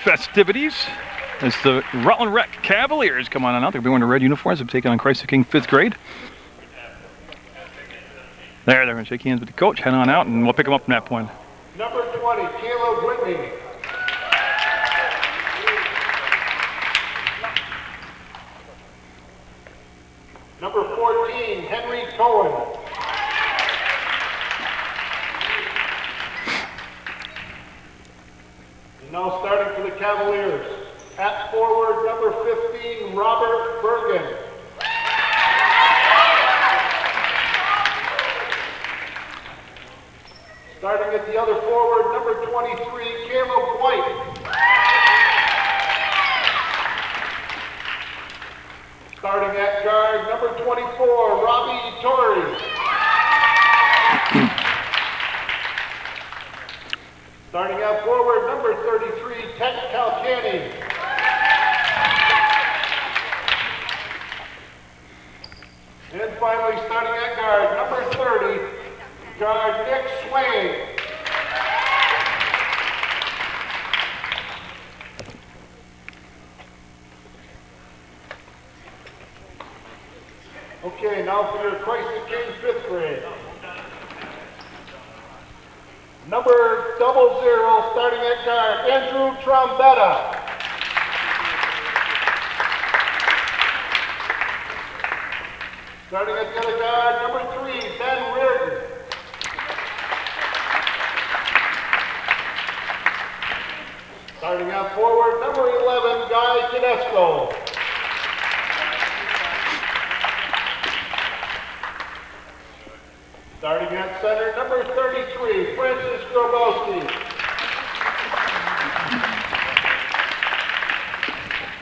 festivities as the Rutland Rec Cavaliers come on out. They'll be wearing the red uniforms. They're taking on Christ the King 5th grade. They're going to shake hands with the coach, head on out, and we'll pick them up from that point. Number 20, Caleb Whitney. Number 14, Henry Cohen. And now starting for the Cavaliers, at forward, number 15, Robert Bergen. Starting at the other forward, number 23, Caleb White. Starting at guard, number 24, Robbie Torrey. Starting out forward, number 33, Ted Calcani. And finally, starting at guard, number 30, guard Nick Swain. Okay, now for your Christ the King 5th grade. Number 00, starting at guard, Andrew Trombetta. Starting at the other guard, number 3, Ben Reardon. Starting out forward, number 11, Guy Tedesco. Starting at center, number 33, Francis Grabowski.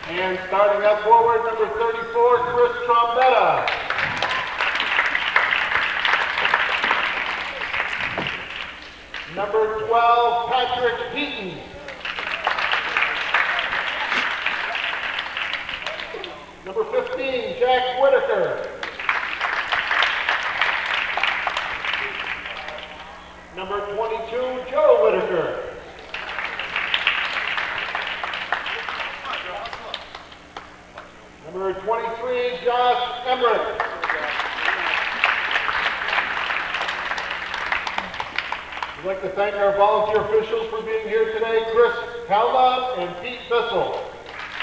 And starting out forward, number 34, Chris Trombetta. Number 12, Patrick Heaton. Number 15, Jack Whitaker. Number 22, Joe Whitaker. Number 23, Josh Emmerich. We'd like to thank our volunteer officials for being here today, Chris Calda and Pete Bissell.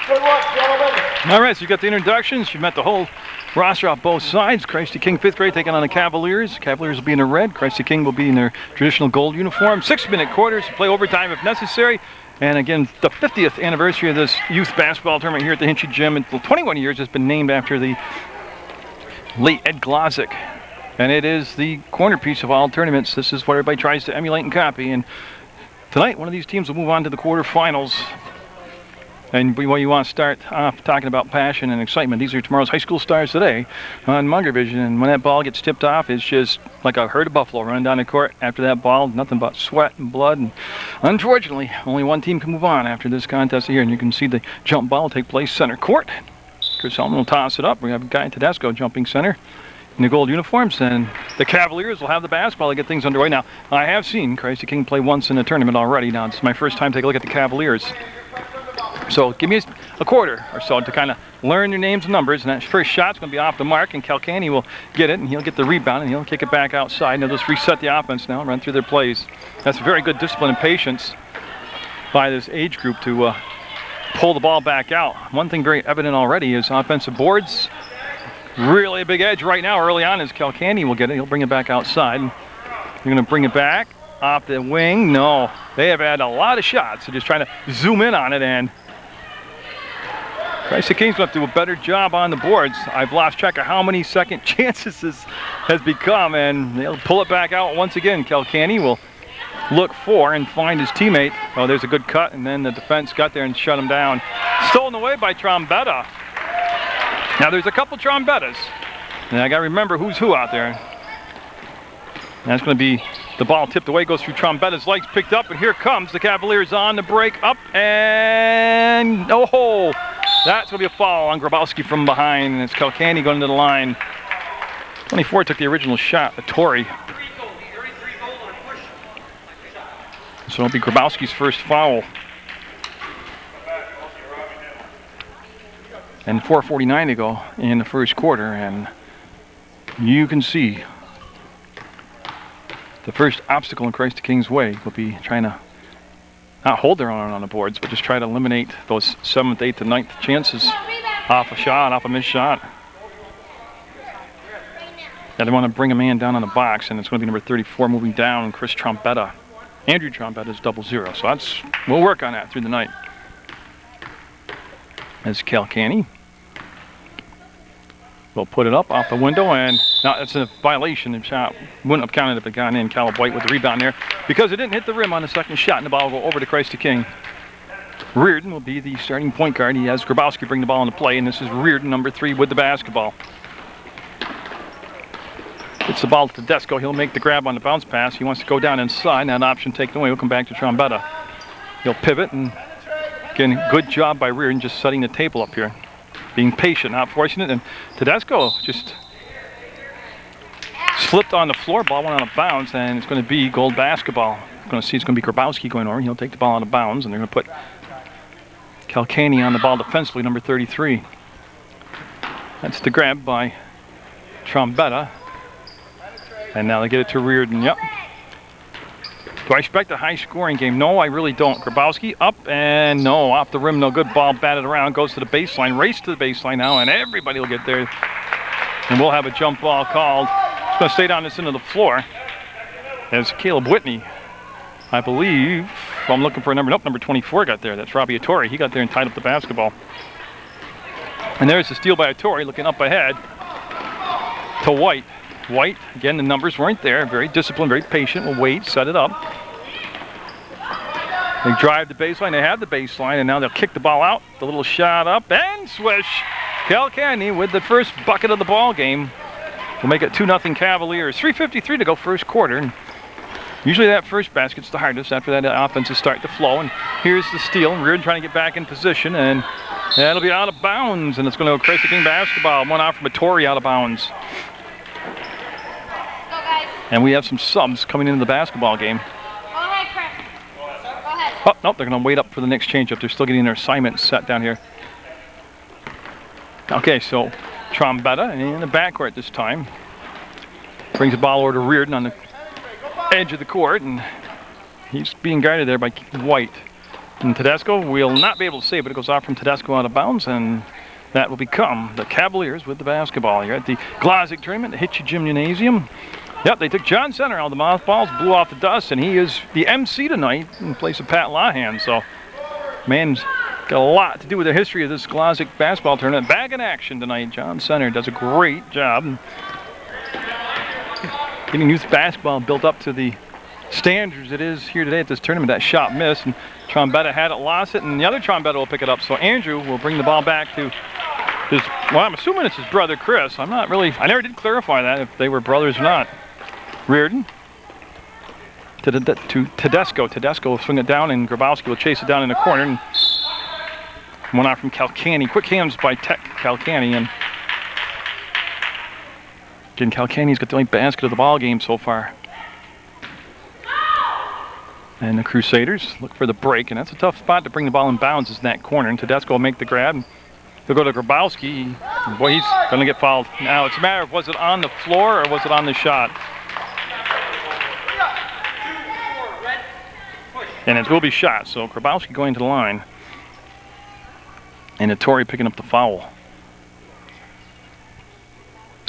Good luck, gentlemen. All right, so you got the introductions. You've met the whole roster off both sides. Christ the King 5th grade taking on the Cavaliers. Cavaliers will be in the red. Christ the King will be in their traditional gold uniform. 6-minute quarters to play overtime if necessary. And again, the 50th anniversary of this youth basketball tournament here at the Hinchy Gym. In 21 years, it's been named after the late Ed Glodzik. And it is the corner piece of all tournaments. This is what everybody tries to emulate and copy. And tonight, one of these teams will move on to the quarterfinals. And when you want to start off talking about passion and excitement, these are tomorrow's high school stars today on Munger Vision. And when that ball gets tipped off, it's just like a herd of buffalo running down the court after that ball. Nothing but sweat and blood. And unfortunately, only one team can move on after this contest here. And you can see the jump ball take place center court. Chris Hellman will toss it up. We have Guy Tedesco jumping center in the gold uniforms. And the Cavaliers will have the basketball to get things underway. Now, I have seen Christ the King play once in a tournament already. Now, it's my first time to take a look at the Cavaliers. So give me a quarter or so to kind of learn your names and numbers. And that first shot's going to be off the mark, and Calcani will get it, and he'll get the rebound, and he'll kick it back outside. And they'll just reset the offense now, run through their plays. That's very good discipline and patience by this age group to pull the ball back out. One thing very evident already is offensive boards. Really a big edge right now early on is Calcani will get it. He'll bring it back outside. You're going to bring it back off the wing. No, they have had a lot of shots. They're just trying to zoom in on it, and Christ the King's going to do a better job on the boards. I've lost track of how many second chances this has become, and they'll pull it back out once again. Calcani will look for and find his teammate. Oh, there's a good cut, and then the defense got there and shut him down. Stolen away by Trombetta. Now there's a couple Trombettas, and I got to remember who's who out there. That's going to be the ball tipped away, goes through Trombetta's legs, picked up, and here comes the Cavaliers on the break, up, and oh, that's going to be a foul on Grabowski from behind, and it's Calcani going to the line. 24 took the original shot, Torrey. So it'll be Grabowski's first foul. and 4:49 to go in the first quarter, and you can see the first obstacle in Christ the King's way will be trying to not hold their own on the boards, but just try to eliminate those 7th, 8th, and 9th chances off a shot, off a missed shot. Yeah, they want to bring a man down on the box, and it's going to be number 34 moving down, Chris Trombetta. Andrew Trombetta is 0-0, so we'll work on that through the night. As Calcanny will put it up off the window, and now that's a violation. The shot wouldn't have counted if it gone in. Caleb White with the rebound there because it didn't hit the rim on the second shot, and the ball will go over to Christ the King. Reardon will be the starting point guard. He has Grabowski bring the ball into play, and this is Reardon, number 3, with the basketball. Gets the ball to Tedesco. He'll make the grab on the bounce pass. He wants to go down inside. That option taken away. We'll come back to Trombetta. He'll pivot, and again, good job by Reardon just setting the table up here. Being patient, not forcing it. And Tedesco just slipped on the floor. Ball went out of bounds, and it's going to be gold basketball. We're going to see it's going to be Grabowski going over. He'll take the ball out of bounds, and they're going to put Calcanny on the ball defensively, number 33. That's the grab by Trombetta. And now they get it to Reardon. Yep. Do I expect a high-scoring game? No, I really don't. Grabowski up, and no, off the rim, no good. Ball batted around, goes to the baseline, race to the baseline now, and everybody will get there. And we'll have a jump ball called. It's going to stay down this end of the floor. As Caleb Whitney, I believe, well, I'm looking for a number. Nope, number 24 got there. That's Robbie Attore. He got there and tied up the basketball. And there's the steal by Attore, looking up ahead to White. White, again, the numbers weren't there. Very disciplined, very patient. Will wait, set it up. They drive the baseline. They have the baseline, and now they'll kick the ball out. The little shot up, and swish. Calcanny with the first bucket of the ball game. We'll make it 2-0 Cavaliers. 3:53 to go first quarter. And usually that first basket's the hardest. After that, the offenses start to flow. And here's the steal. Reardon trying to get back in position, and that'll be out of bounds. And it's going to go Christ the King basketball. One out from Attore, out of bounds. And we have some subs coming into the basketball game. Go ahead, Chris. Go ahead. Oh, nope, they're going to wait up for the next changeup. They're still getting their assignment set down here. Okay, so Trombetta in the backcourt this time. Brings the ball over to Reardon on the edge of the court, and he's being guarded there by White. And Tedesco will not be able to save it. It goes off from Tedesco out of bounds, and that will become the Cavaliers with the basketball here at the Glodzik tournament, the Hitchie Gymnasium. Yep, they took John Center out of the mothballs, blew off the dust, and he is the MC tonight in place of Pat Lahan. So, man's got a lot to do with the history of this Glodzik basketball tournament. Back in action tonight. John Center does a great job getting youth basketball built up to the standards it is here today at this tournament. That shot missed, and Trombetta had it, lost it, and the other Trombetta will pick it up. So Andrew will bring the ball back to his, well, I'm assuming it's his brother Chris. I never did clarify that if they were brothers or not. Reardon to Tedesco. Tedesco will swing it down, and Grabowski will chase it down in the corner. And one out from Calcanny. Quick hands by Calcanny. And again, Calcanny's got the only basket of the ball game so far. And the Crusaders look for the break, and that's a tough spot to bring the ball in bounds is in that corner. And Tedesco will make the grab. He'll go to Grabowski. Boy, he's going to get fouled. Now, it's a matter of was it on the floor or was it on the shot? And it will be shot, so Grabowski going to the line. And Attore picking up the foul.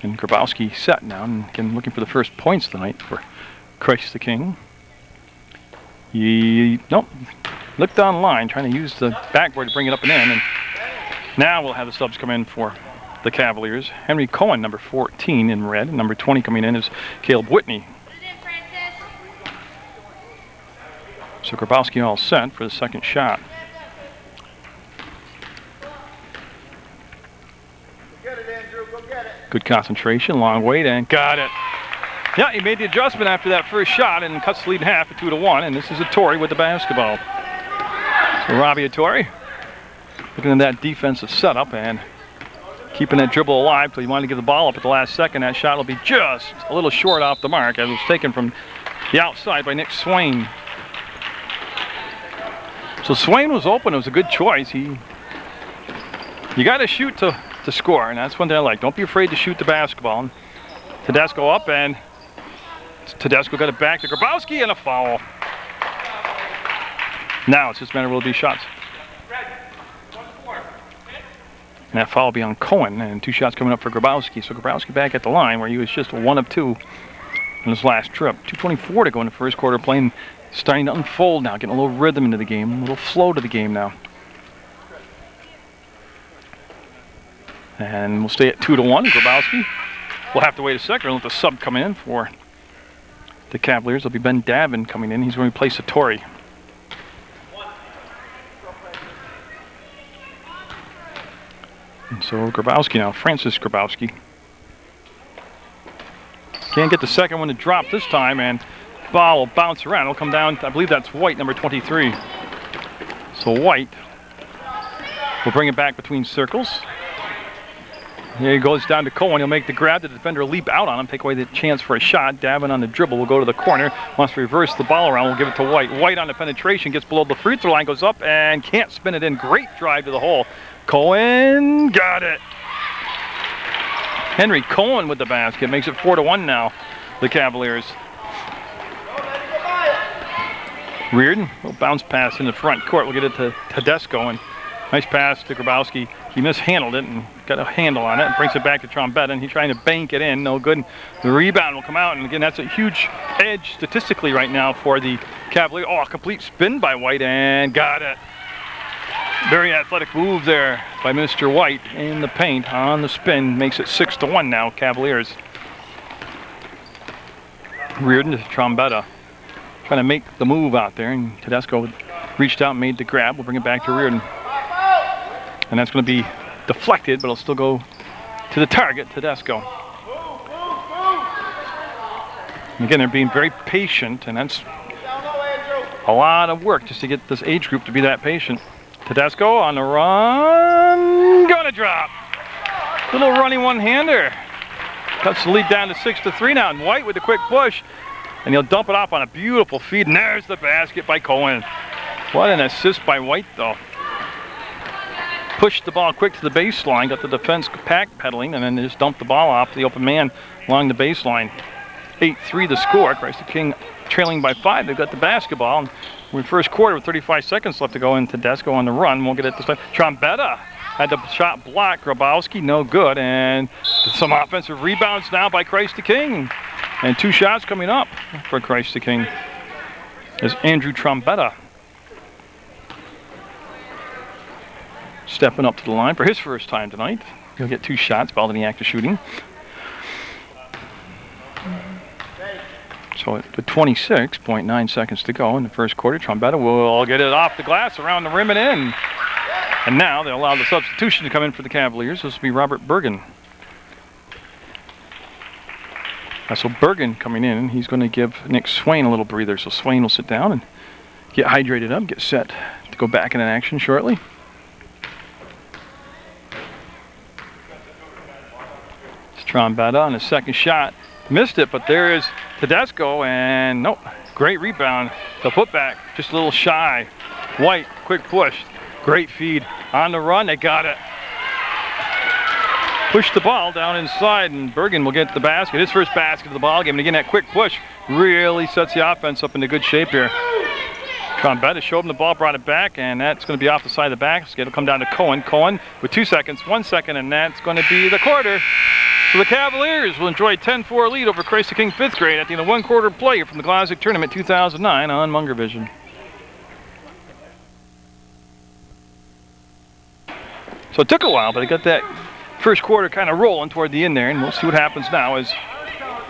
And Grabowski set now, and again looking for the first points tonight for Christ the King. He, nope, looked online, trying to use the backboard to bring it up and in. And now we'll have the subs come in for the Cavaliers. Henry Cohen, number 14 in red. And number 20 coming in is Caleb Whitney. So Grabowski all set for the second shot. Get it, Andrew. Go get it. Good concentration, long wait, and got it. Yeah, he made the adjustment after that first shot and cuts the lead in half to 2-1. And this is Attore with the basketball. So Robbie Attore looking at that defensive setup and keeping that dribble alive till he wanted to give the ball up at the last second. That shot will be just a little short off the mark as it was taken from the outside by Nick Swain. So Swain was open. It was a good choice. He You got to shoot to score, and that's one thing I like. Don't be afraid to shoot the basketball. And Tedesco up, and Tedesco got it back to Grabowski, and a foul. Now it's just a matter of will these shots. And that foul will be on Cohen, and 2 shots coming up for Grabowski. So Grabowski back at the line where he was just 1 of 2 in his last trip. 2:24 to go in the first quarter, playing starting to unfold now, getting a little rhythm into the game, a little flow to the game now. And we'll stay at 2-1. Grabowski will have to wait a second and let the sub come in for the Cavaliers. It'll be Ben Davin coming in. He's going to replace Satori. And so Grabowski now, Francis Grabowski. Can't get the second one to drop this time, and ball will bounce around. It'll come down, I believe that's White, number 23. So White will bring it back between circles. Here he goes down to Cohen. He'll make the grab. The defender will leap out on him, take away the chance for a shot. Davin on the dribble will go to the corner. Wants to reverse the ball around. We'll give it to White. White on the penetration, gets below the free throw line, goes up and can't spin it in. Great drive to the hole. Cohen got it. Henry Cohen with the basket. Makes it 4-1 now, the Cavaliers. Reardon, little bounce pass in the front court. We'll get it to Tedesco, and nice pass to Grabowski. He mishandled it and got a handle on it and brings it back to Trombetta, and he's trying to bank it in. No good. The rebound will come out, and again, that's a huge edge statistically right now for the Cavaliers. Oh, a complete spin by White, and got it. Very athletic move there by Mr. White in the paint on the spin. Makes it 6-1 now, Cavaliers. Reardon to Trombetta. Trying to make the move out there, and Tedesco reached out and made the grab. We'll bring it back to Reardon. And that's going to be deflected, but it'll still go to the target, Tedesco. And again, they're being very patient, and that's a lot of work just to get this age group to be that patient. Tedesco on the run, gonna drop. Little running one-hander. Cuts the lead down to 6-3 now, and White with a quick push, and he'll dump it off on a beautiful feed, and there's the basket by Cohen. What an assist by White, though. Pushed the ball quick to the baseline, got the defense backpedaling, and then just dumped the ball off the open man along the baseline. 8-3 the score. Christ the King trailing by 5. They've got the basketball. And we're in first quarter with 35 seconds left to go, in Tedesco on the run. Won't get it this time. Trombetta had the shot blocked. Grabowski, no good. And some offensive rebounds now by Christ the King. And 2 shots coming up for Christ the King is Andrew Trombetta stepping up to the line for his first time tonight. He'll get 2 shots, fouled in the act of shooting. So with 26.9 seconds to go in the first quarter, Trombetta will get it off the glass, around the rim and in. And now they'll allow the substitution to come in for the Cavaliers. This will be Robert Bergen. So Bergen coming in, he's going to give Nick Swain a little breather. So Swain will sit down and get hydrated up, get set to go back in action shortly. It's Trombetta on his second shot. Missed it, but there is Tedesco, and nope, great rebound. The putback, just a little shy. White, quick push, great feed. On the run, they got it. Push the ball down inside, and Bergen will get the basket, his first basket of the ball game. And again, that quick push really sets the offense up into good shape here. Trombetta showed him the ball, brought it back, and that's going to be off the side of the basket. It'll come down to Cohen. Cohen with 2 seconds, 1 second, and that's going to be the quarter. So the Cavaliers will enjoy a 10-4 lead over Christ the King 5th grade at the end of 1 quarter play from the Glodzik Tournament 2009 on Munger Vision. So it took a while, but they got that first quarter kind of rolling toward the end there, and we'll see what happens now as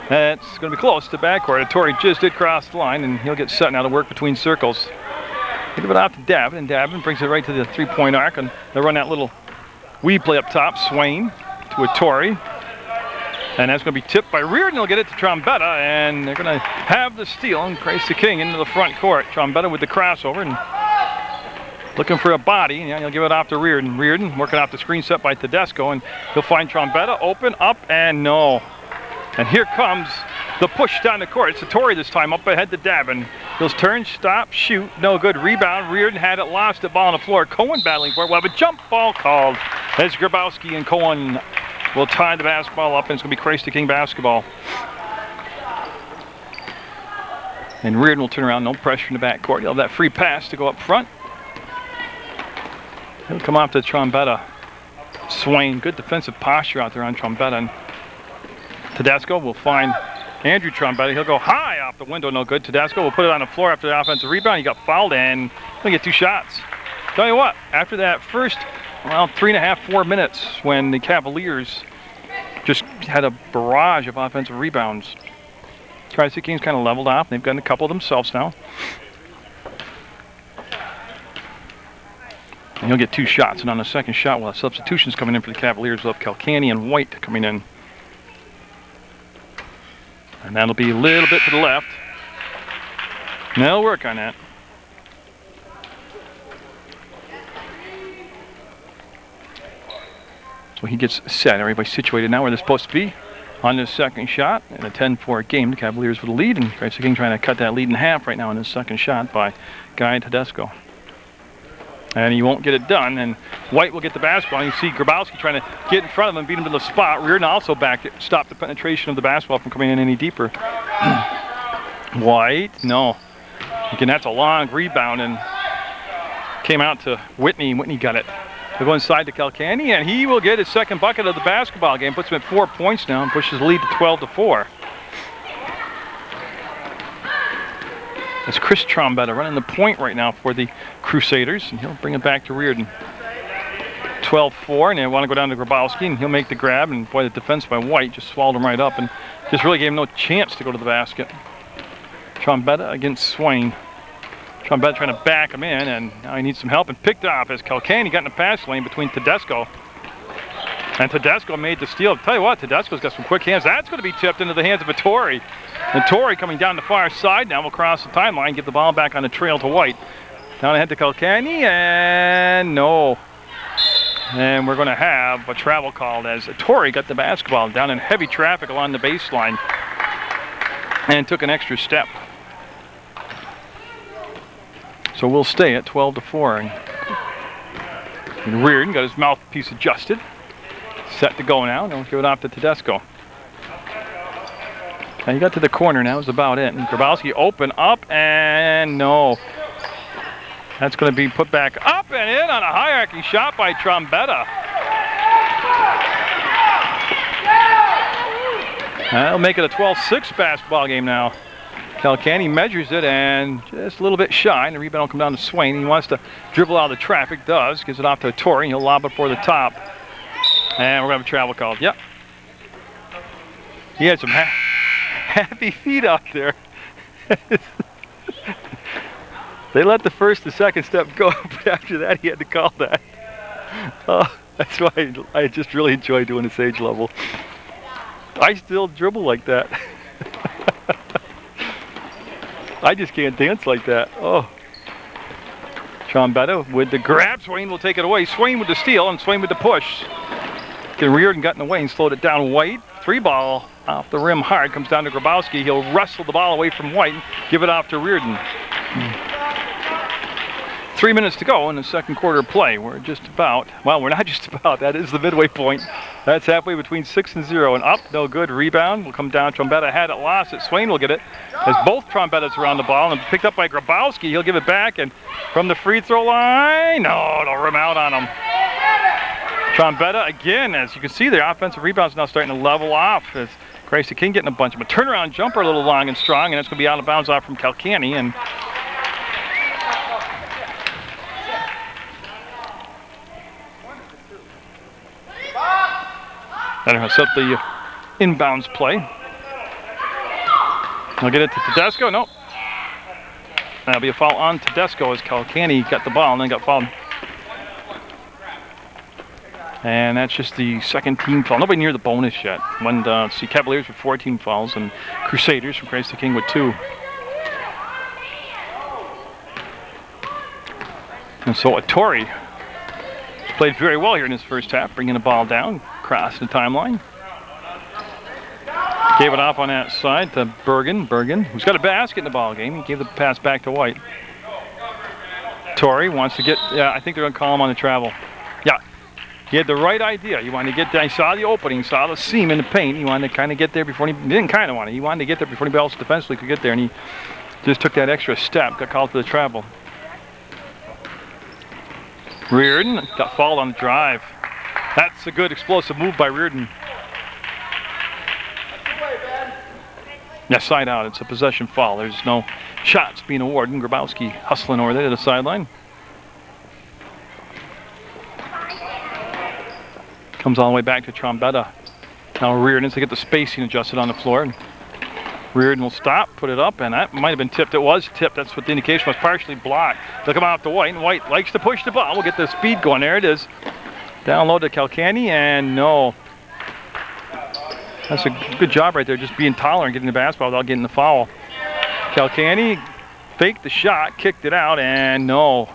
that's going to be close to backcourt. Torrey just did cross the line, and he'll get set now to work between circles. Give it off to Davin, and Davin brings it right to the 3-point arc, and they'll run that little weave play up top. Swain to a Torrey. And that's going to be tipped by Reardon. They'll get it to Trombetta, and they're going to have the steal and Christ the King into the front court. Trombetta with the crossover and looking for a body. And he'll give it off to Reardon. Reardon working off the screen set by Tedesco, and he'll find Trombetta open, up, and no. And here comes the push down the court. It's Satori this time, up ahead to Davin. He'll turn, stop, shoot, no good. Rebound. Reardon had it, lost it, ball on the floor. Cohen battling for it. We'll have a jump ball called. As Grabowski and Cohen will tie the basketball up, and it's going to be Christ the King basketball. And Reardon will turn around, no pressure in the backcourt. He'll have that free pass to go up front. He'll come off to Trombetta. Swain, good defensive posture out there on Trombetta. And Tedesco will find Andrew Trombetta. He'll go high off the window, no good. Tedesco will put it on the floor after the offensive rebound. He got fouled and he'll get 2 shots. Tell you what, after that first, well, 3.5, 4 minutes when the Cavaliers just had a barrage of offensive rebounds, Tri-City Kings kind of leveled off. They've gotten a couple of themselves now. And he'll get 2 shots. And on the second shot, we'll have substitutions coming in for the Cavaliers. We'll have Calcani and White coming in. And that'll be a little bit to the left. And they'll work on that. So he gets set. Everybody's situated now where they're supposed to be on this second shot. In a 10-4 game, the Cavaliers with a lead. And Christ the King trying to cut that lead in half right now in this second shot by Guy Tedesco. And he won't get it done. And White will get the basketball. And you see Grabowski trying to get in front of him, beat him to the spot. Reardon also backed it, stopped the penetration of the basketball from coming in any deeper. White, no. Again, that's a long rebound and came out to Whitney. Whitney got it. He'll go inside to Calcani, and he will get his second bucket of the basketball game. Puts him at 4 points now and pushes the lead to 12-4. It's Chris Trombetta running the point right now for the Crusaders, and he'll bring it back to Reardon. 12-4, and they want to go down to Grabowski, and he'll make the grab, and boy, the defense by White just swallowed him right up and just really gave him no chance to go to the basket. Trombetta against Swain. Trombetta trying to back him in, and now he needs some help, and picked off as Calcani got in the pass lane between Tedesco. And Tedesco made the steal. Tell you what, Tedesco's got some quick hands. That's going to be tipped into the hands of Vittori. And Vittori coming down the far side now will cross the timeline, give the ball back on the trail to White. Down ahead to Calcani, and no. And we're going to have a travel called as Vittori got the basketball down in heavy traffic along the baseline and took an extra step. So we'll stay at 12-4. And Reardon got his mouthpiece adjusted. Set to go now, and we'll give it off to Tedesco. And he got to the corner now, is about it. And Grabowski open up, and no. That's going to be put back up and in on a high-arcing shot by Trombetta. That'll make it a 12-6 basketball game now. Calcani measures it and just a little bit shy, and the rebound will come down to Swain. He wants to dribble out of the traffic, does, gives it off to Torrey, and he'll lob it for the top. And we're going to have a travel called. Yep. He had some happy feet out there. They let the first and second step go, but after that he had to call that. Oh, that's why I just really enjoy doing this age level. I still dribble like that. I just can't dance like that. Oh. Trombetta with the grab. Swain will take it away. Swain with the steal and Swain with the push. Reardon got in the way and slowed it down. White, 3-ball off the rim hard. Comes down to Grabowski. He'll wrestle the ball away from White and give it off to Reardon. 3 minutes to go in the second quarter of play. We're just about, well, we're not just about, that is the midway point. That's halfway between 6 and 0. And up, no good. Rebound will come down. Trombetta had it, lost it. Swain will get it as both Trombettas are on the ball and picked up by Grabowski. He'll give it back, and from the free throw line, no, it'll rim out on him. Trombetta again, as you can see, their offensive rebounds now starting to level off. As Christ the King getting a bunch of them. A turnaround jumper a little long and strong, and it's going to be out of bounds off from Calcani. And that'll set the inbounds play. I'll get it to Tedesco. Nope. That'll be a foul on Tedesco as Calcani got the ball and then got fouled. And that's just the second team foul. Nobody near the bonus yet. When see Cavaliers with 14 fouls and Crusaders from Christ the King with 2. And so Torrey played very well here in his first half, bringing the ball down, crossed the timeline. Gave it off on that side to Bergen, who's got a basket in the ball game. He gave the pass back to White. Torrey wants to get, yeah, I think they're going to call him on the travel. Yeah. He had the right idea. He wanted to get there. He saw the opening, saw the seam in the paint. He wanted to kind of get there before he didn't kind of want to. He wanted to get there before anybody else defensively could get there, and he just took that extra step. Got called for the travel. Reardon got fouled on the drive. That's a good explosive move by Reardon. Yeah, side out. It's a possession foul. There's no shots being awarded. Grabowski hustling over there to the sideline. Comes all the way back to Trombetta. Now Reardon to get the spacing adjusted on the floor. Reardon will stop, put it up, and that might have been tipped. It was tipped. That's what the indication was, partially blocked. They'll come out to White, and White likes to push the ball. We'll get the speed going. There it is. Down low to Kalkani, and no. That's a good job right there, just being tolerant, getting the basketball without getting the foul. Kalkani faked the shot, kicked it out, and no.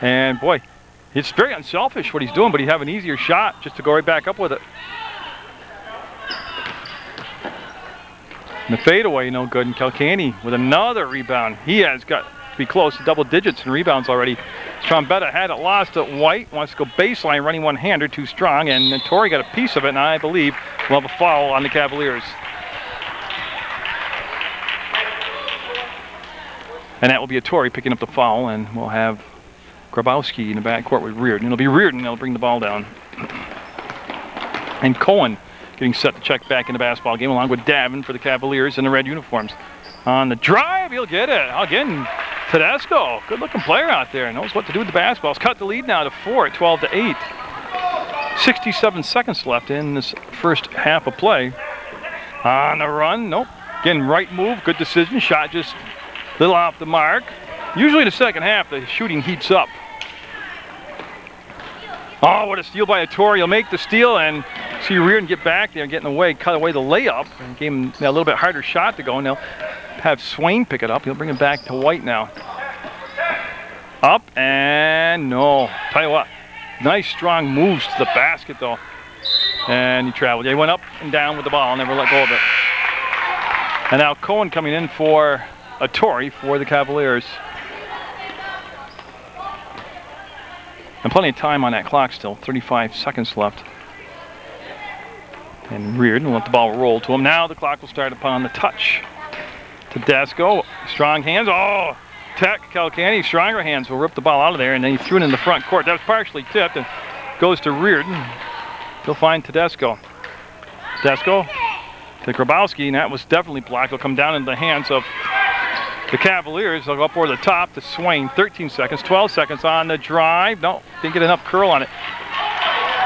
And boy, it's very unselfish what he's doing, but he'd have an easier shot just to go right back up with it. And the fadeaway, no good. And Kalkani with another rebound. He has got to be close to double digits in rebounds already. Trombetta had it lost at White. Wants to go baseline, running one-hander, too strong. And Torrey got a piece of it, and I believe we'll have a foul on the Cavaliers. And that will be a Torrey picking up the foul, and we'll have Grabowski in the backcourt with Reardon. It'll be Reardon that'll bring the ball down. And Cohen getting set to check back in the basketball game along with Davin for the Cavaliers in the red uniforms. On the drive, he'll get it. Again, Tedesco, good looking player out there. Knows what to do with the basketball. He's cut the lead now to 4 at 12-8. 67 seconds left in this first half of play. On the run, nope. Again, right move, good decision. Shot just a little off the mark. Usually in the second half, the shooting heats up. Oh, what a steal by Torrey. He'll make the steal and see Reardon get back there and get in the way, cut away the layup, and gave him a little bit harder shot to go. And they'll have Swain pick it up. He'll bring it back to White now. Up and no. Tell you what, nice strong moves to the basket though. And he traveled. Yeah, he went up and down with the ball, never let go of it. And now Cohen coming in for a Torrey for the Cavaliers. And plenty of time on that clock still, 35 seconds left. And Reardon will let the ball roll to him. Now the clock will start upon the touch. Tedesco, strong hands. Oh, Tech, Kalkani, stronger hands will rip the ball out of there, and then he threw it in the front court. That was partially tipped and goes to Reardon. He'll find Tedesco. Tedesco to Grabowski, and that was definitely blocked. He'll come down into the hands of the Cavaliers. They'll go up over the top to Swain. 13 seconds, 12 seconds on the drive. No, didn't get enough curl on it.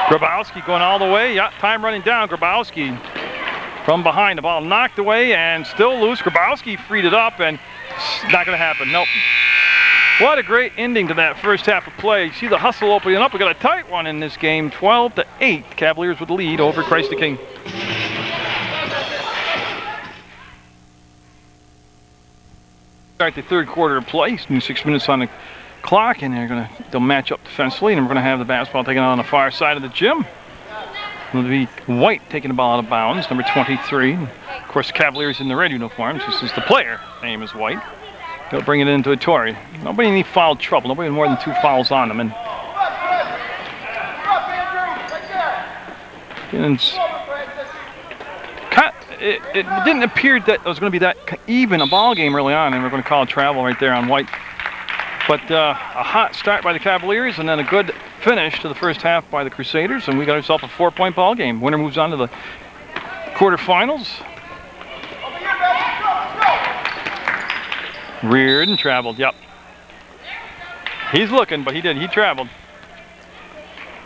Grabowski going all the way. Yeah, time running down. Grabowski from behind. The ball knocked away and still loose. Grabowski freed it up, and it's not going to happen. Nope. What a great ending to that first half of play. You see the hustle opening up. We got a tight one in this game. 12-8. Cavaliers with the lead over Christ the King. Start the third quarter of play. New 6 minutes on the clock, and they'll match up defensively, and we're gonna have the basketball taken out on the far side of the gym. It'll be White taking the ball out of bounds, number 23. Of course, the Cavaliers in the red uniforms. This is the player. Name is White. They'll bring it into a Torrey. Nobody in any foul trouble. Nobody with more than 2 fouls on them. And it didn't appear that it was going to be that even a ball game early on, and we're going to call a travel right there on White. But a hot start by the Cavaliers, and then a good finish to the first half by the Crusaders, and we got ourselves a 4-point ball game. Winner moves on to the quarterfinals. Reardon traveled, yep. He's looking, but he did. He traveled.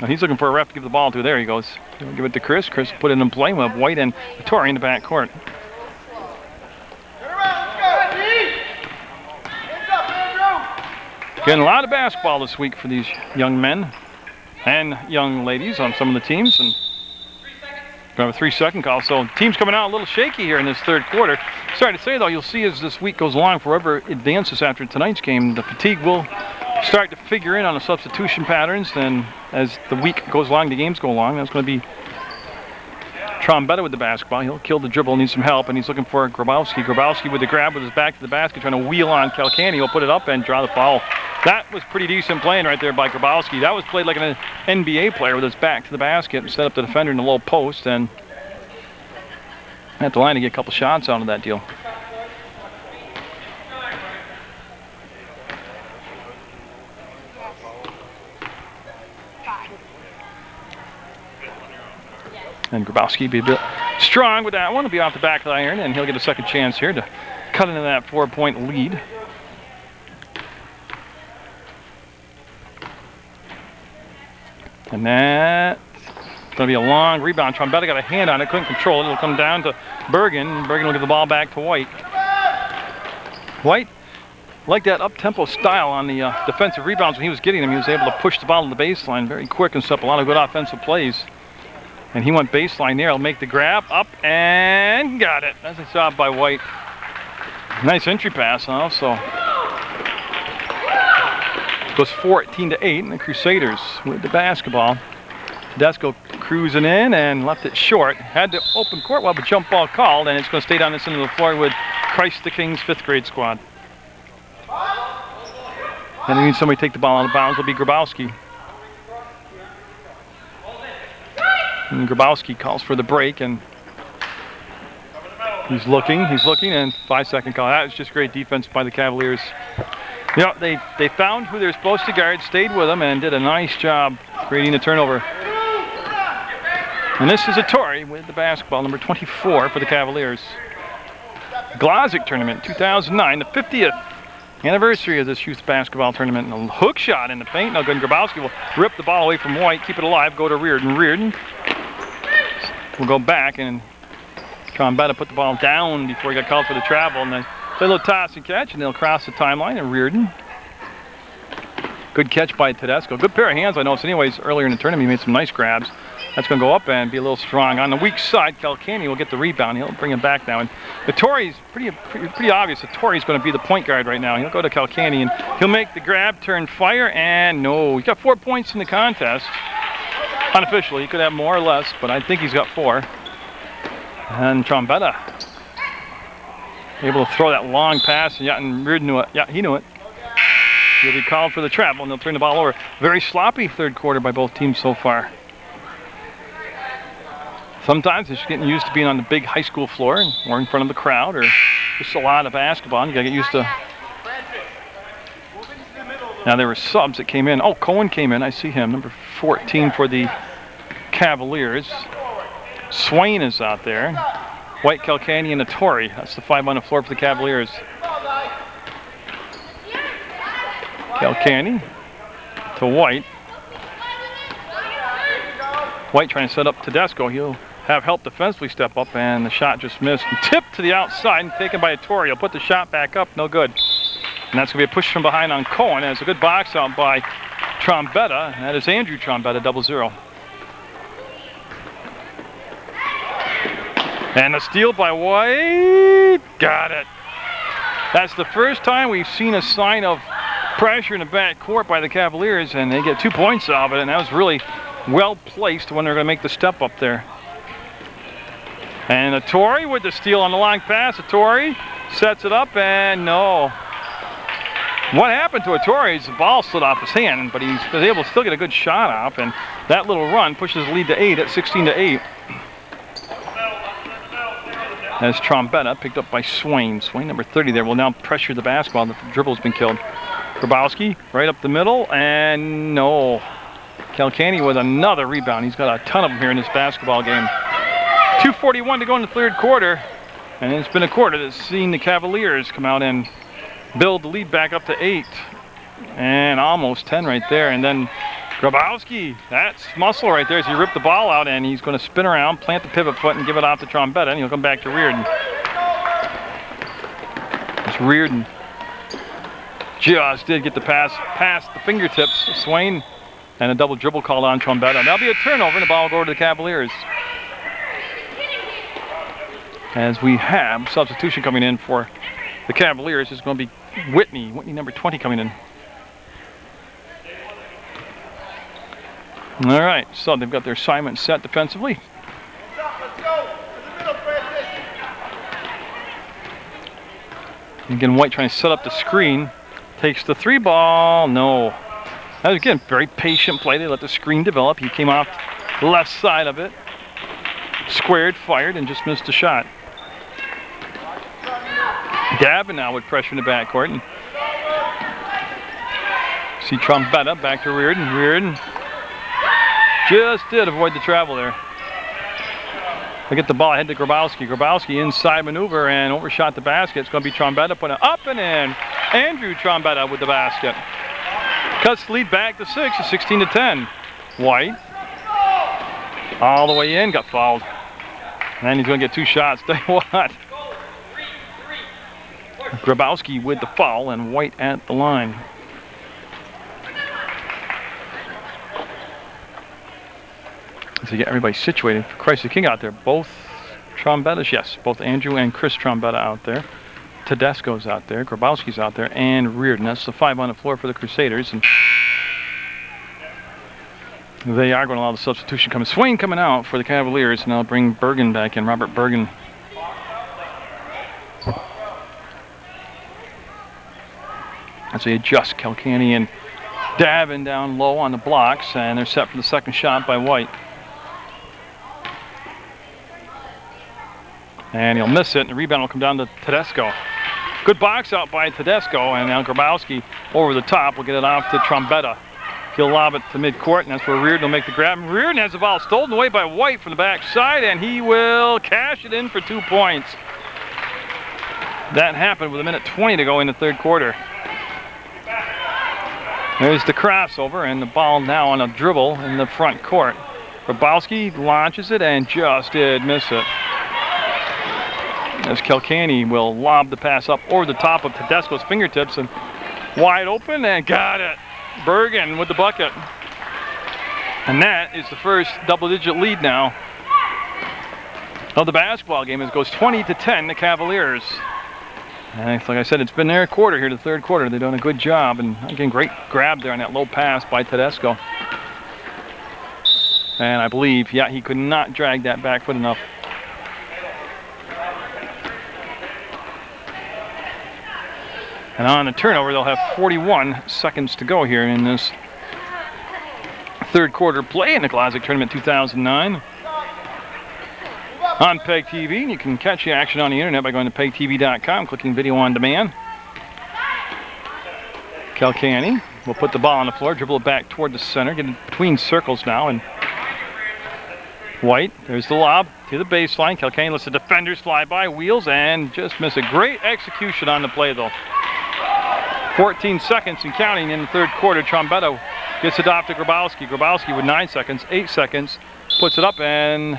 Now he's looking for a ref to give the ball to. There he goes. He'll give it to Chris. Chris put it in play. We'll have White and Torrey in the back court. Getting a lot of basketball this week for these young men and young ladies on some of the teams. And we have a 3-second call. So team's coming out a little shaky here in this third quarter. Sorry to say though, you'll see as this week goes along, for whoever advances after tonight's game, the fatigue will start to figure in on the substitution patterns. And as the week goes along, the games go along, that's going to be Trombetta with the basketball. He'll kill the dribble, needs some help, and he's looking for Grabowski. Grabowski with the grab with his back to the basket, trying to wheel on Kalkani. He'll put it up and draw the foul. That was pretty decent playing right there by Grabowski. That was played like an NBA player with his back to the basket and set up the defender in the low post, and at the line to get a couple shots out of that deal. And Grabowski be a bit strong with that one. He'll be off the back of the iron, and he'll get a second chance here to cut into that 4-point lead. And that's going to be a long rebound. Trombetta got a hand on it, couldn't control it. It'll come down to Bergen. Bergen will give the ball back to White. White, like that up-tempo style on the defensive rebounds when he was getting them, he was able to push the ball to the baseline very quick and set up a lot of good offensive plays. And he went baseline there. He'll make the grab up and got it. That's a job by White. Nice entry pass also. It goes 14-8, and the Crusaders with the basketball. Tedesco cruising in and left it short. Had the open court while the jump ball called, and it's going to stay down this end of the floor with Christ the King's 5th grade squad. And they need somebody to take the ball out of bounds. It'll be Grabowski. And Grabowski calls for the break, and he's looking, and 5-second call. That was just great defense by the Cavaliers. You know, they found who they're supposed to guard, stayed with them, and did a nice job creating the turnover. And this is Ettore with the basketball, number 24 for the Cavaliers. Glodzik tournament, 2009, the 50th anniversary of this youth basketball tournament. And a hook shot in the paint. No good. Grabowski will rip the ball away from White, keep it alive, go to Reardon. Reardon will go back, and Trombetta put the ball down before he got called for the travel. And then play a little toss and catch, and they'll cross the timeline. And Reardon, good catch by Tedesco. Good pair of hands, I noticed. Anyways, earlier in the tournament, he made some nice grabs. That's going to go up and be a little strong. On the weak side, Calcani will get the rebound. He'll bring him back now. And Ettore's pretty obvious. Ettore's going to be the point guard right now. He'll go to Calcani, and he'll make the grab, turn, fire, and no. He's got 4 points in the contest. Unofficially, he could have more or less, but I think he's got 4. And Trombetta able to throw that long pass, and Reardon knew it. Yeah, he knew it. He'll be called for the travel, and they'll turn the ball over. Very sloppy third quarter by both teams so far. Sometimes it's getting used to being on the big high school floor or in front of the crowd, or just a lot of basketball. You got to get used to. Now there were subs that came in. Oh, Cohen came in. I see him, number 14 for the Cavaliers. Swain is out there. White, Calcani, and Ettore. That's the 5 on the floor for the Cavaliers. Calcani to White. White trying to set up Tedesco. He'll have help defensively step up, and the shot just missed. And tipped to the outside and taken by Ettore. He'll put the shot back up. No good. And that's going to be a push from behind on Cohen. And it's a good box out by Trombetta. And that is Andrew Trombetta, 0-0. And the steal by White. Got it. That's the first time we've seen a sign of pressure in the back court by the Cavaliers, and they get 2 points out of it. And that was really well placed when they're going to make the step up there. And Ettore with the steal on the long pass. Ettore sets it up, and no. What happened to Ettore is the ball slid off his hand, but he was able to still get a good shot off, and that little run pushes the lead to 8 at 16-8. As Trombetta picked up by Swain. Swain, number 30 there, will now pressure the basketball. The dribble has been killed. Grabowski right up the middle, and no. Calcani with another rebound. He's got a ton of them here in this basketball game. 2:41 to go in the third quarter, and it's been a quarter that's seen the Cavaliers come out and build the lead back up to 8, and almost 10 right there. And then Grabowski, that's muscle right there as he ripped the ball out, and he's going to spin around, plant the pivot foot, and give it off to Trombetta, and he'll come back to Reardon. It's Reardon. Just did get the pass past the fingertips of Swain, and a double dribble called on Trombetta. That'll be a turnover, and the ball will go over to the Cavaliers. As we have substitution coming in for the Cavaliers, is going to be Whitney. Whitney, number 20, coming in. All right, so they've got their assignment set defensively. Again, White trying to set up the screen. Takes the 3 ball. No. That was, again, very patient play. They let the screen develop. He came off the left side of it. Squared, fired, and just missed a shot. Davin now with pressure in the backcourt. And see Trombetta back to Reardon. Reardon just did avoid the travel there. They get the ball ahead to Grabowski. Grabowski inside maneuver and overshot the basket. It's going to be Trombetta putting it up and in. Andrew Trombetta with the basket. Cuts the lead back to 6, 16-10. White all the way in, got fouled. And he's going to get 2 shots. Tell you what. Grabowski with the foul and White at the line. So you get everybody situated. Christ the King out there. Both Trombettas, yes. Both Andrew and Chris Trombetta out there. Tedesco's out there. Grabowski's out there. And Reardon. That's the 5 on the floor for the Crusaders. And they are going to allow the substitution coming. Swain coming out for the Cavaliers. And they'll bring Bergen back in. Robert Bergen. As they adjust, Kilkenny and Davin down low on the blocks. And they're set for the second shot by White. And he'll miss it, and the rebound will come down to Tedesco. Good box out by Tedesco, and now Grabowski over the top will get it off to Trombetta. He'll lob it to midcourt, and that's where Reardon will make the grab. And Reardon has the ball stolen away by White from the backside, and he will cash it in for 2 points. That happened with 1:20 to go in the third quarter. There's the crossover, and the ball now on a dribble in the front court. Grabowski launches it and just did miss it. As Kilkenny will lob the pass up over the top of Tedesco's fingertips and wide open and got it. Bergen with the bucket. And that is the first double-digit lead now of the basketball game. It goes 20-10 the Cavaliers. And like I said, it's been their quarter here, the third quarter. They've done a good job. And again, great grab there on that low pass by Tedesco. And I believe, yeah, he could not drag that back foot enough. And on the turnover, they'll have 41 seconds to go here in this third quarter play in the Glodzik Tournament 2009. On PEGTV, you can catch the action on the internet by going to PEGTV.com, clicking video on demand. Kilkenny will put the ball on the floor, dribble it back toward the center, get it between circles now, and White, there's the lob to the baseline. Kilkenny lets the defenders fly by, wheels, and just miss a great execution on the play though. 14 seconds and counting in the third quarter. Trombetta gets it off to Grabowski. Grabowski with 9 seconds, 8 seconds, puts it up and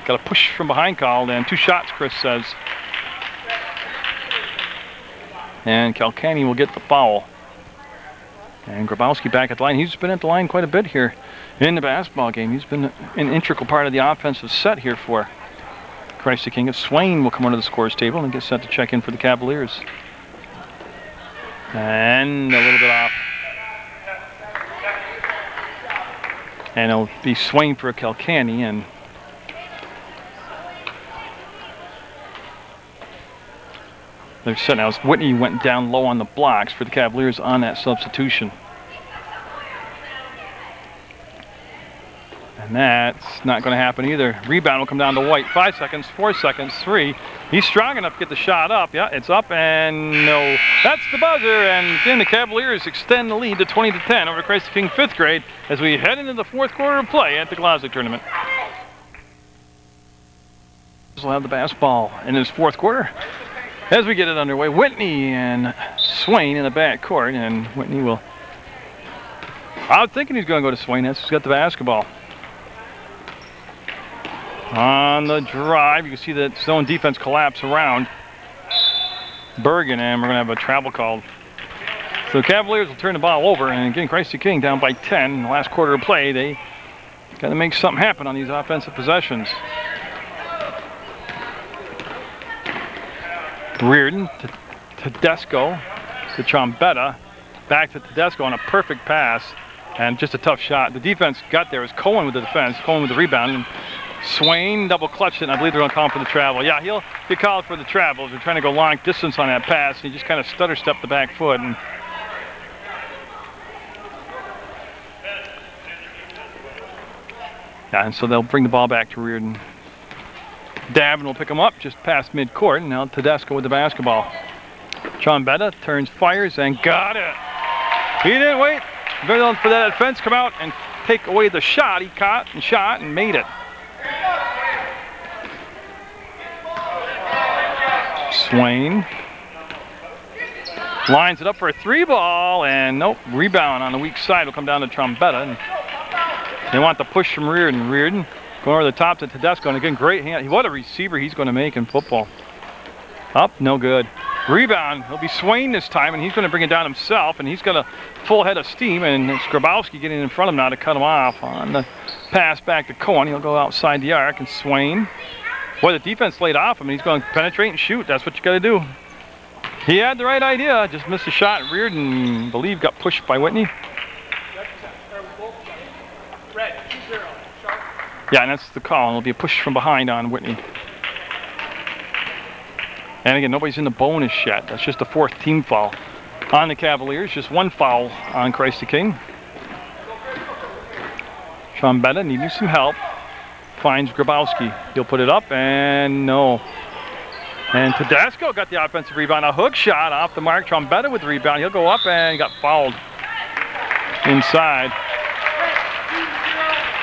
got a push from behind called, and 2 shots, Chris says. And Kilkenny will get the foul. And Grabowski back at the line. He's been at the line quite a bit here in the basketball game. He's been an integral part of the offensive set here for Christ the King. Swain will come onto the scores table and get set to check in for the Cavaliers. And a little bit off. And it'll be Swain for Kilkenny, and they're set now. Whitney went down low on the blocks for the Cavaliers on that substitution. And that's not going to happen either. Rebound will come down to White. 5 seconds, 4 seconds, 3. He's strong enough to get the shot up. Yeah, it's up and no. That's the buzzer. And again, the Cavaliers extend the lead to 20-10 over Christ the King 5th grade as we head into the fourth quarter of play at the Glodzik Tournament. We'll have the basketball in this fourth quarter as we get it underway. Whitney and Swain in the back court, and Whitney will. I was thinking he's going to go to Swain. That's who's got the basketball. On the drive, you can see that zone defense collapse around Bergen, and we're going to have a travel called. So the Cavaliers will turn the ball over, and again, Christ the King down by 10 in the last quarter of play. They got to make something happen on these offensive possessions. Reardon to Tedesco to Trombetta, back to Tedesco on a perfect pass, and just a tough shot. The defense got there. It was Cohen with the defense, Cohen with the rebound, and Swain double clutched it, and I believe they're going to call him for the travel. Yeah, he'll get called for the travel. They're trying to go long distance on that pass, and he just kind of stutter stepped the back foot. And Yeah, and so they'll bring the ball back to Reardon. Davin will pick him up just past midcourt, and now Tedesco with the basketball. Trombetta turns, fires, and got it. He didn't wait very long for that defense come out and take away the shot. He caught and shot and made it. Swain lines it up for a 3-ball, and nope, rebound on the weak side will come down to Trombetta. And they want the push from Reardon. Reardon going over the top to Tedesco, and again, great hand. What a receiver he's going to make in football. Up, no good. Rebound, it'll be Swain this time, and he's going to bring it down himself, and he's got a full head of steam, and it's Grabowski getting in front of him now to cut him off on the pass back to Cohen. He'll go outside the arc, and Swain, boy, the defense laid off him, and he's going to penetrate and shoot. That's what you got to do. He had the right idea, just missed a shot. Reardon, I believe, got pushed by Whitney. Yeah, and that's the call. It'll be a push from behind on Whitney. And again, nobody's in the bonus yet. That's just the 4th team foul on the Cavaliers. Just 1 foul on Christ the King. Trombetta needing some help. Finds Grabowski. He'll put it up, and no. And Tedesco got the offensive rebound. A hook shot off the mark. Trombetta with the rebound. He'll go up and got fouled inside.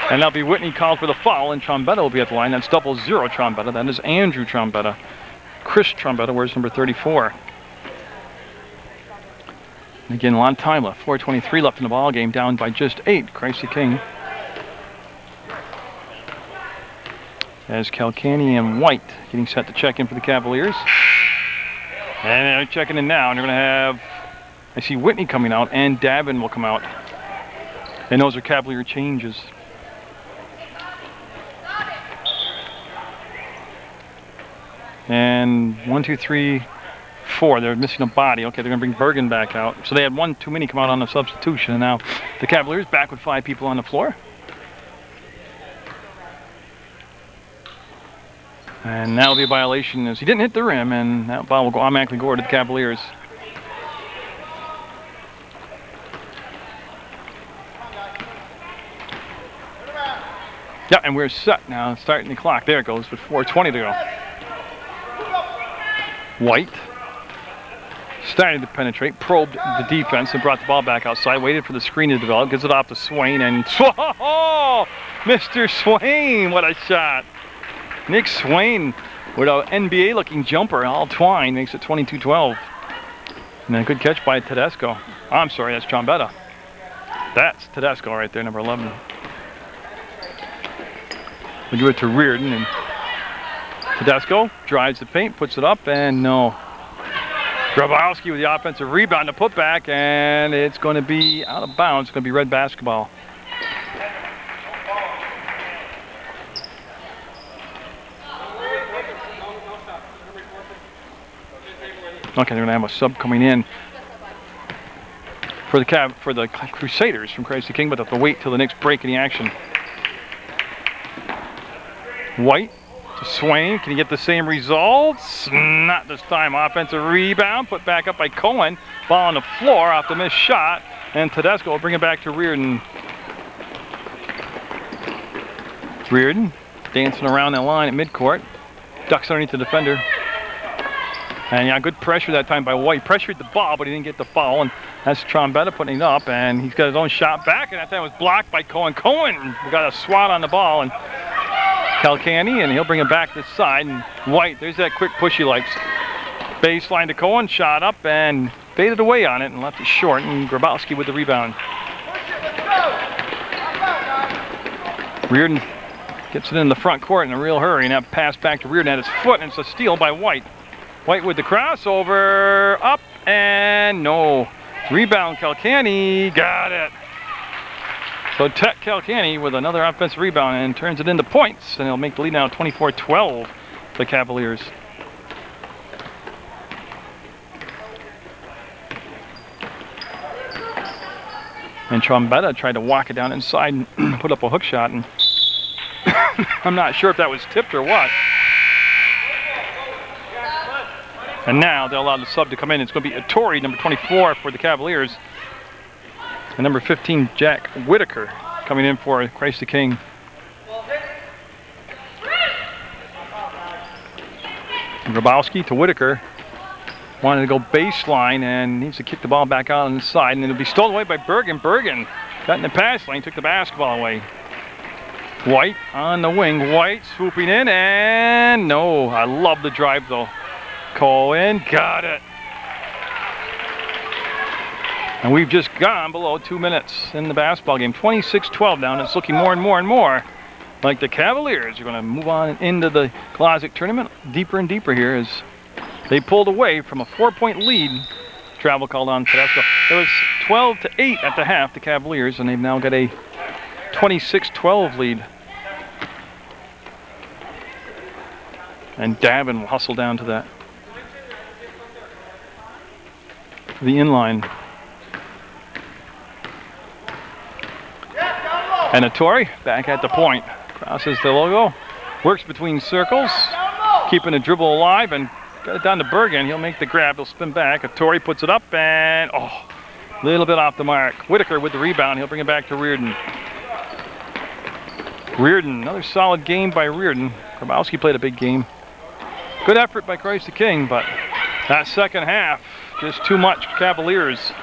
And that'll be Whitney called for the foul, and Trombetta will be at the line. That's 0-0 Trombetta. That is Andrew Trombetta. Chris Trombetta wears number 34. And again, a lot of time left. 4:23 left in the ball game, down by just 8. Christ the King. As Calcani and White getting set to check in for the Cavaliers. And they're checking in now, and they're going to have, I see Whitney coming out, and Davin will come out. And those are Cavalier changes. And 1, 2, 3, 4. They're missing a body. Okay, they're going to bring Bergen back out. So they had 1 too many come out on the substitution. And now the Cavaliers back with 5 people on the floor. And that'll be a violation as he didn't hit the rim, and that ball will go automatically go to the Cavaliers. Yeah, and we're set now, starting the clock. There it goes with 4:20 to go. White started to penetrate, probed the defense, and brought the ball back outside, waited for the screen to develop, gives it off to Swain, and oh, Mr. Swain, what a shot. Nick Swain with an NBA-looking jumper, all twine, makes it 22-12. And a good catch by Tedesco. I'm sorry, that's Trombetta. That's Tedesco right there, number 11. We do it to Reardon, and Tedesco drives the paint, puts it up, and no. Grabowski with the offensive rebound to put back, and it's going to be out of bounds. It's going to be red basketball. Okay, they're going to have a sub coming in for the Crusaders from Christ the King, but they'll have to wait till the next break in the action. White to Swain. Can he get the same results? Not this time. Offensive rebound. Put back up by Cohen. Ball on the floor off the missed shot. And Tedesco will bring it back to Reardon. Reardon dancing around that line at midcourt. Ducks underneath the defender. And yeah, good pressure that time by White. Pressured the ball, but he didn't get the foul. And that's Trombetta putting it up. And he's got his own shot back. And that time was blocked by Cohen. Cohen got a swat on the ball. And Calcani, and he'll bring it back this side. And White, there's that quick push he likes. Baseline to Cohen, shot up and faded away on it and left it short. And Grabowski with the rebound. Reardon gets it in the front court in a real hurry, and that pass back to Reardon at his foot, and it's a steal by White. White with the crossover, up and no. Rebound, Calcani, got it. So Tech Calcani with another offensive rebound and turns it into points, and he'll make the lead now 24-12, the Cavaliers. And Trombetta tried to walk it down inside and put up a hook shot, and I'm not sure if that was tipped or what. And now they'll allow the sub to come in. It's going to be Ettore, number 24 for the Cavaliers. And number 15, Jack Whitaker, coming in for Christ the King. Grabowski to Whitaker. Wanted to go baseline and needs to kick the ball back out on the side, and it'll be stolen away by Bergen. Bergen got in the pass lane, took the basketball away. White on the wing. White swooping in, and no. I love the drive though. Cohen got it. And we've just gone below 2 minutes in the basketball game. 26-12 now, and it's looking more and more like the Cavaliers are going to move on into the Glodzik tournament deeper and deeper here as they pulled away from a 4-point lead. Travel called on Tedesco. It was 12-8 at the half, the Cavaliers, and they've now got a 26-12 lead. And Davin will hustle down to that. The inline. And Atori back at the point. Crosses the logo. Works between circles. Keeping the dribble alive and got it down to Bergen. He'll make the grab. He'll spin back. Atori puts it up and a little bit off the mark. Whitaker with the rebound. He'll bring it back to Reardon. Reardon, another solid game by Reardon. Grabowski played a big game. Good effort by Christ the King, but that second half, just too much Cavaliers.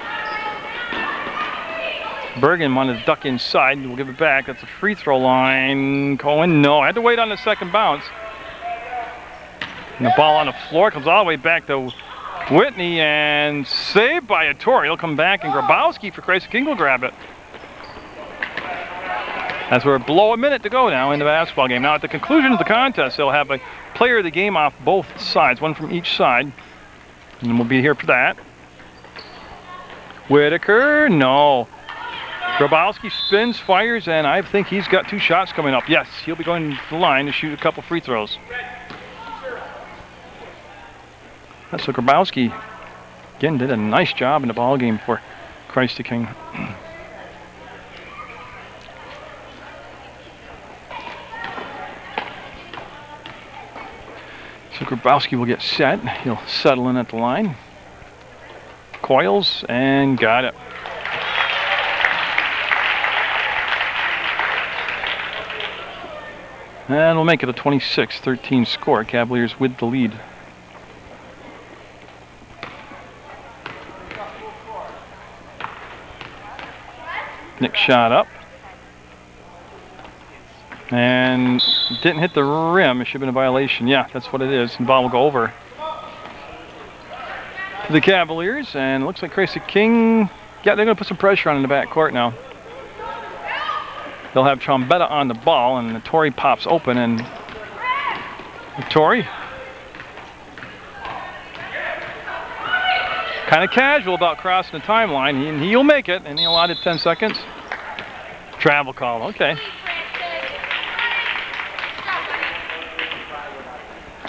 Bergen wanted to duck inside. We'll give it back. That's a free throw line. Cohen, no. Had to wait on the second bounce. And the ball on the floor comes all the way back to Whitney and saved by Atori. He'll come back and Grabowski for Christ the King will grab it. As we're below a minute to go now in the basketball game. Now at the conclusion of the contest, they'll have a player of the game off both sides, one from each side. And we'll be here for that. Whitaker, no. Grabowski spins, fires, and I think he's got 2 shots coming up. Yes, he'll be going to the line to shoot a couple free throws. So Grabowski, again, did a nice job in the ball game for Christ the King. So Grabowski will get set. He'll settle in at the line. Coils, and got it. And we'll make it a 26-13 score. Cavaliers with the lead. Nick shot up. And didn't hit the rim. It should have been a violation. Yeah, that's what it is. And the ball will go over to the Cavaliers. And it looks like Christ the King, yeah, they're going to put some pressure on in the back court now. They'll have Trombetta on the ball, and Atori pops open, and Atori kind of casual about crossing the timeline, and he'll make it, and he allotted 10 seconds. Travel call, okay.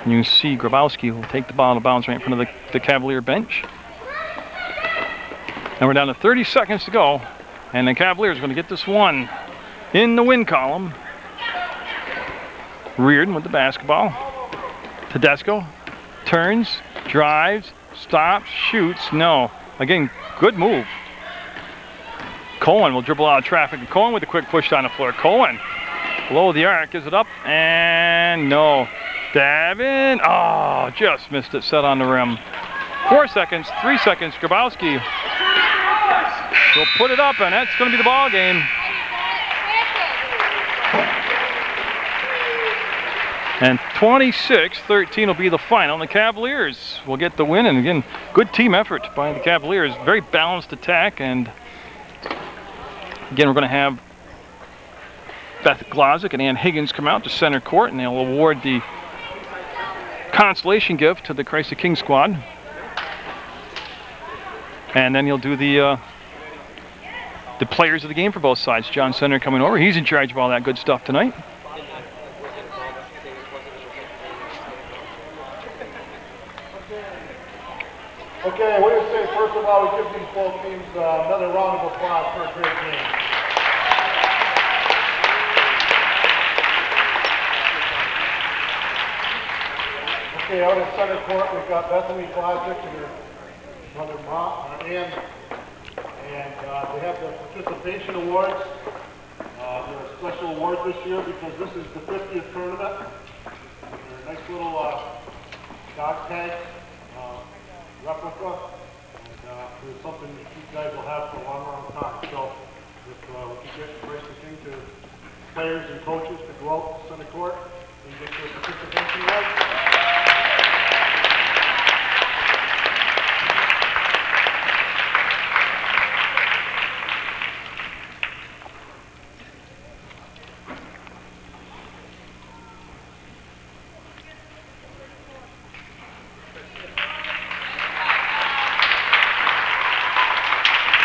You can see Grabowski will take the ball out of bounds right in front of the Cavalier bench. And we're down to 30 seconds to go, and the Cavaliers are going to get this one in the win column. Reardon with the basketball. Tedesco turns, drives, stops, shoots. No. Again, good move. Cohen will dribble out of traffic. And Cohen with a quick push down the floor. Cohen below the arc, gives it up, and no. Davin, oh, just missed it, set on the rim. 4 seconds, 3 seconds. Grabowski will put it up, and that's going to be the ball game. And 26-13 will be the final. And the Cavaliers will get the win. And again, good team effort by the Cavaliers. Very balanced attack. And again, we're going to have Beth Glodzik and Ann Higgins come out to center court, and they'll award the consolation gift to the Christ the King squad. And then you'll do the players of the game for both sides. John Center coming over. He's in charge of all that good stuff tonight. Okay, what do you say? First of all, we give these both teams another round of applause for a great game. Okay, out in center court, we've got Bethany Glodzik and her mother, Ann, and they have the participation awards. They're a special award this year because this is the 50th tournament. They're a nice little dog tag replica. And it's something that you guys will have for a long, long time. So if we can get Christ the King to players and coaches to go out to center court and get their participation right.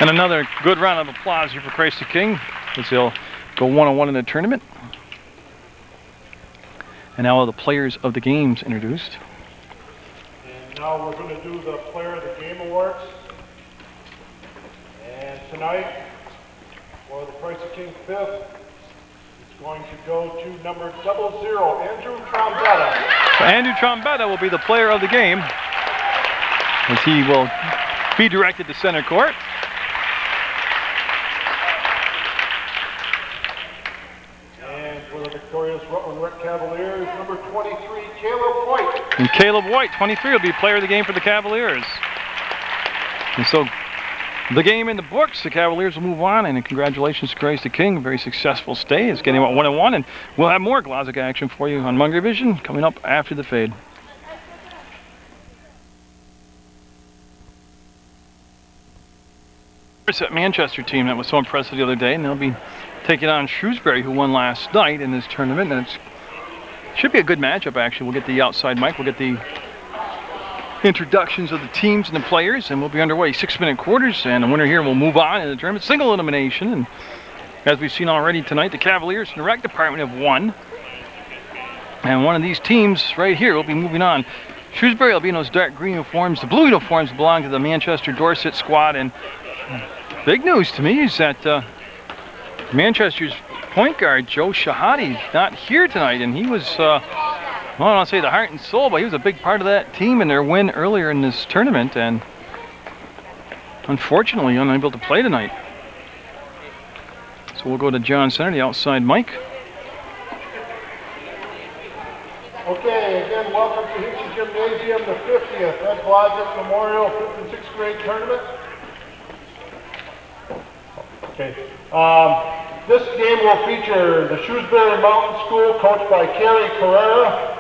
And another good round of applause here for Christ the King as they'll go one-on-one in the tournament. And now all the players of the games introduced. And now we're going to do the Player of the Game Awards. And tonight, for the Christ the King 5th, it's going to go to number 00, Andrew Trombetta. So Andrew Trombetta will be the player of the game as he will be directed to center court. Victorious Rutland Cavaliers, number 23, Caleb White. And Caleb White, 23, will be player of the game for the Cavaliers. And so, the game in the books, the Cavaliers will move on, and congratulations to Christ the King. A very successful stay. It's getting about 1-1, and we'll have more Glodzik action for you on Munger Vision coming up after the fade. That Manchester team that was so impressive the other day, and they'll be taking on Shrewsbury, who won last night in this tournament, and it should be a good matchup. Actually, we'll get the outside mic, we'll get the introductions of the teams and the players, and we'll be underway. 6-minute quarters, and the winner here will move on in the tournament. Single elimination, and as we've seen already tonight, the Cavaliers in the rec department have won, and one of these teams right here will be moving on. Shrewsbury will be in those dark green uniforms. The blue uniforms belong to the Manchester Dorset squad, and big news to me is that Manchester's point guard, Joe Shahadi, not here tonight, and he was, well, I don't want to say the heart and soul, but he was a big part of that team in their win earlier in this tournament, and unfortunately unable to play tonight. So we'll go to John Center, the outside mic. Okay, again, welcome to Hinchy Gymnasium, the 50th Glodzik Memorial 5th and 6th grade tournament. Okay. This game will feature the Shrewsbury Mountain School, coached by Carrie Carrera.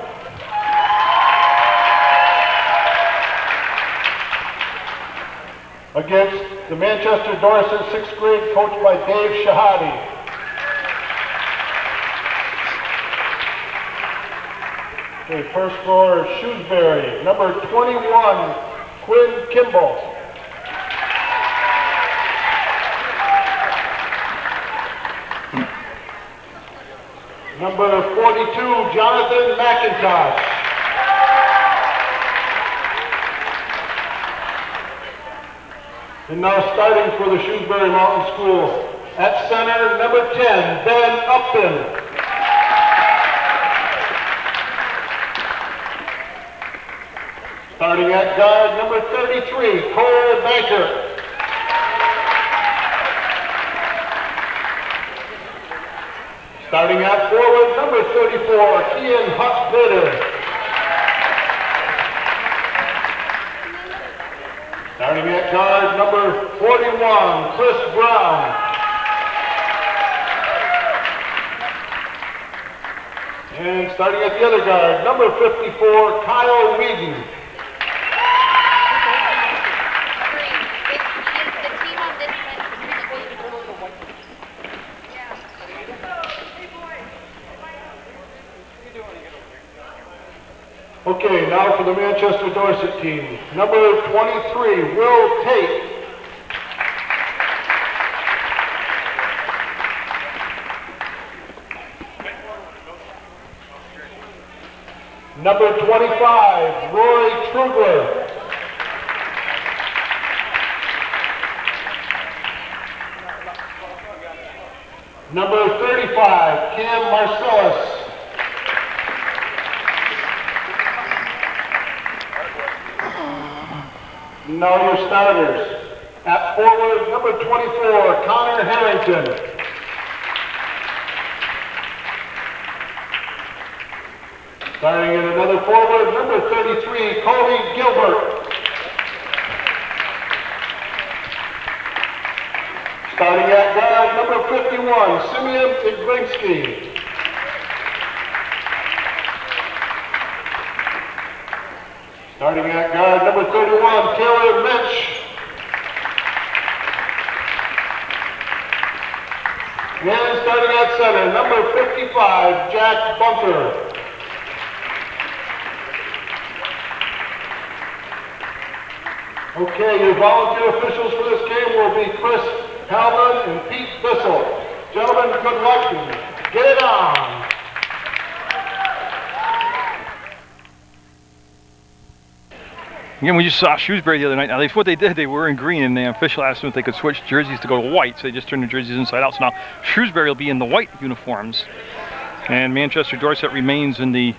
Against the Manchester Dorset 6th grade, coached by Dave Shahadi. Okay, first for Shrewsbury, number 21, Quinn Kimball. Number 42, Jonathan McIntosh. And now starting for the Shrewsbury Mountain School, at center, number 10, Ben Upton. Starting at guard, number 33, Cole Baker. Starting at forward, number 34, Kian Hutt-Bitter. Starting at guard, number 41, Chris Brown. And starting at the other guard, number 54, Kyle Whedon. Okay, now for the Manchester Dorset team. Number 23, Will Tate. Number 25, Roy Trugler. Number 35, Cam Marcellus. Now your starters. At forward, number 24, Connor Harrington. Starting in another forward, number 33, Cody Gilbert. Starting at guard, number 51, Simeon Iglinski. Starting at guard, number 31, Taylor Mitch. And starting at center, number 55, Jack Bunker. Okay, your volunteer officials for this game will be Chris Halman and Pete Bissell. Gentlemen, good luck and get it on. Again, we just saw Shrewsbury the other night. Now, what they did, they were in green, and the official asked them if they could switch jerseys to go to white, so they just turned the jerseys inside out. So now Shrewsbury will be in the white uniforms, and Manchester Dorset remains in the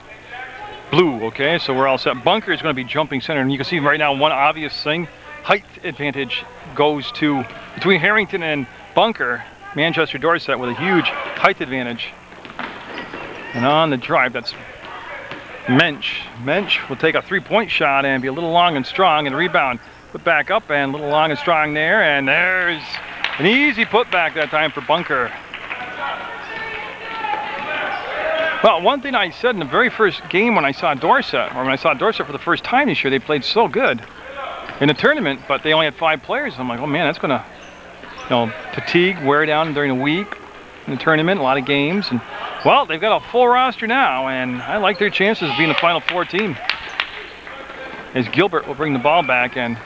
blue, okay? So we're all set. Bunker is going to be jumping center, and you can see right now one obvious thing. Height advantage goes to, between Harrington and Bunker, Manchester Dorset with a huge height advantage. And on the drive, that's Mensch. Mensch will take a three-point shot and be a little long and strong, and rebound put back up and a little long and strong there, and there's an easy putback that time for Bunker. Well, one thing I said in the very first game when I saw Dorset, or when I saw Dorset for the first time this year, they played so good in the tournament, but they only had 5 players. I'm like, oh man, that's gonna, fatigue, wear down during a week in the tournament, a lot of games. And well, they've got a full roster now, and I like their chances of being a Final Four team. As Gilbert will bring the ball back, and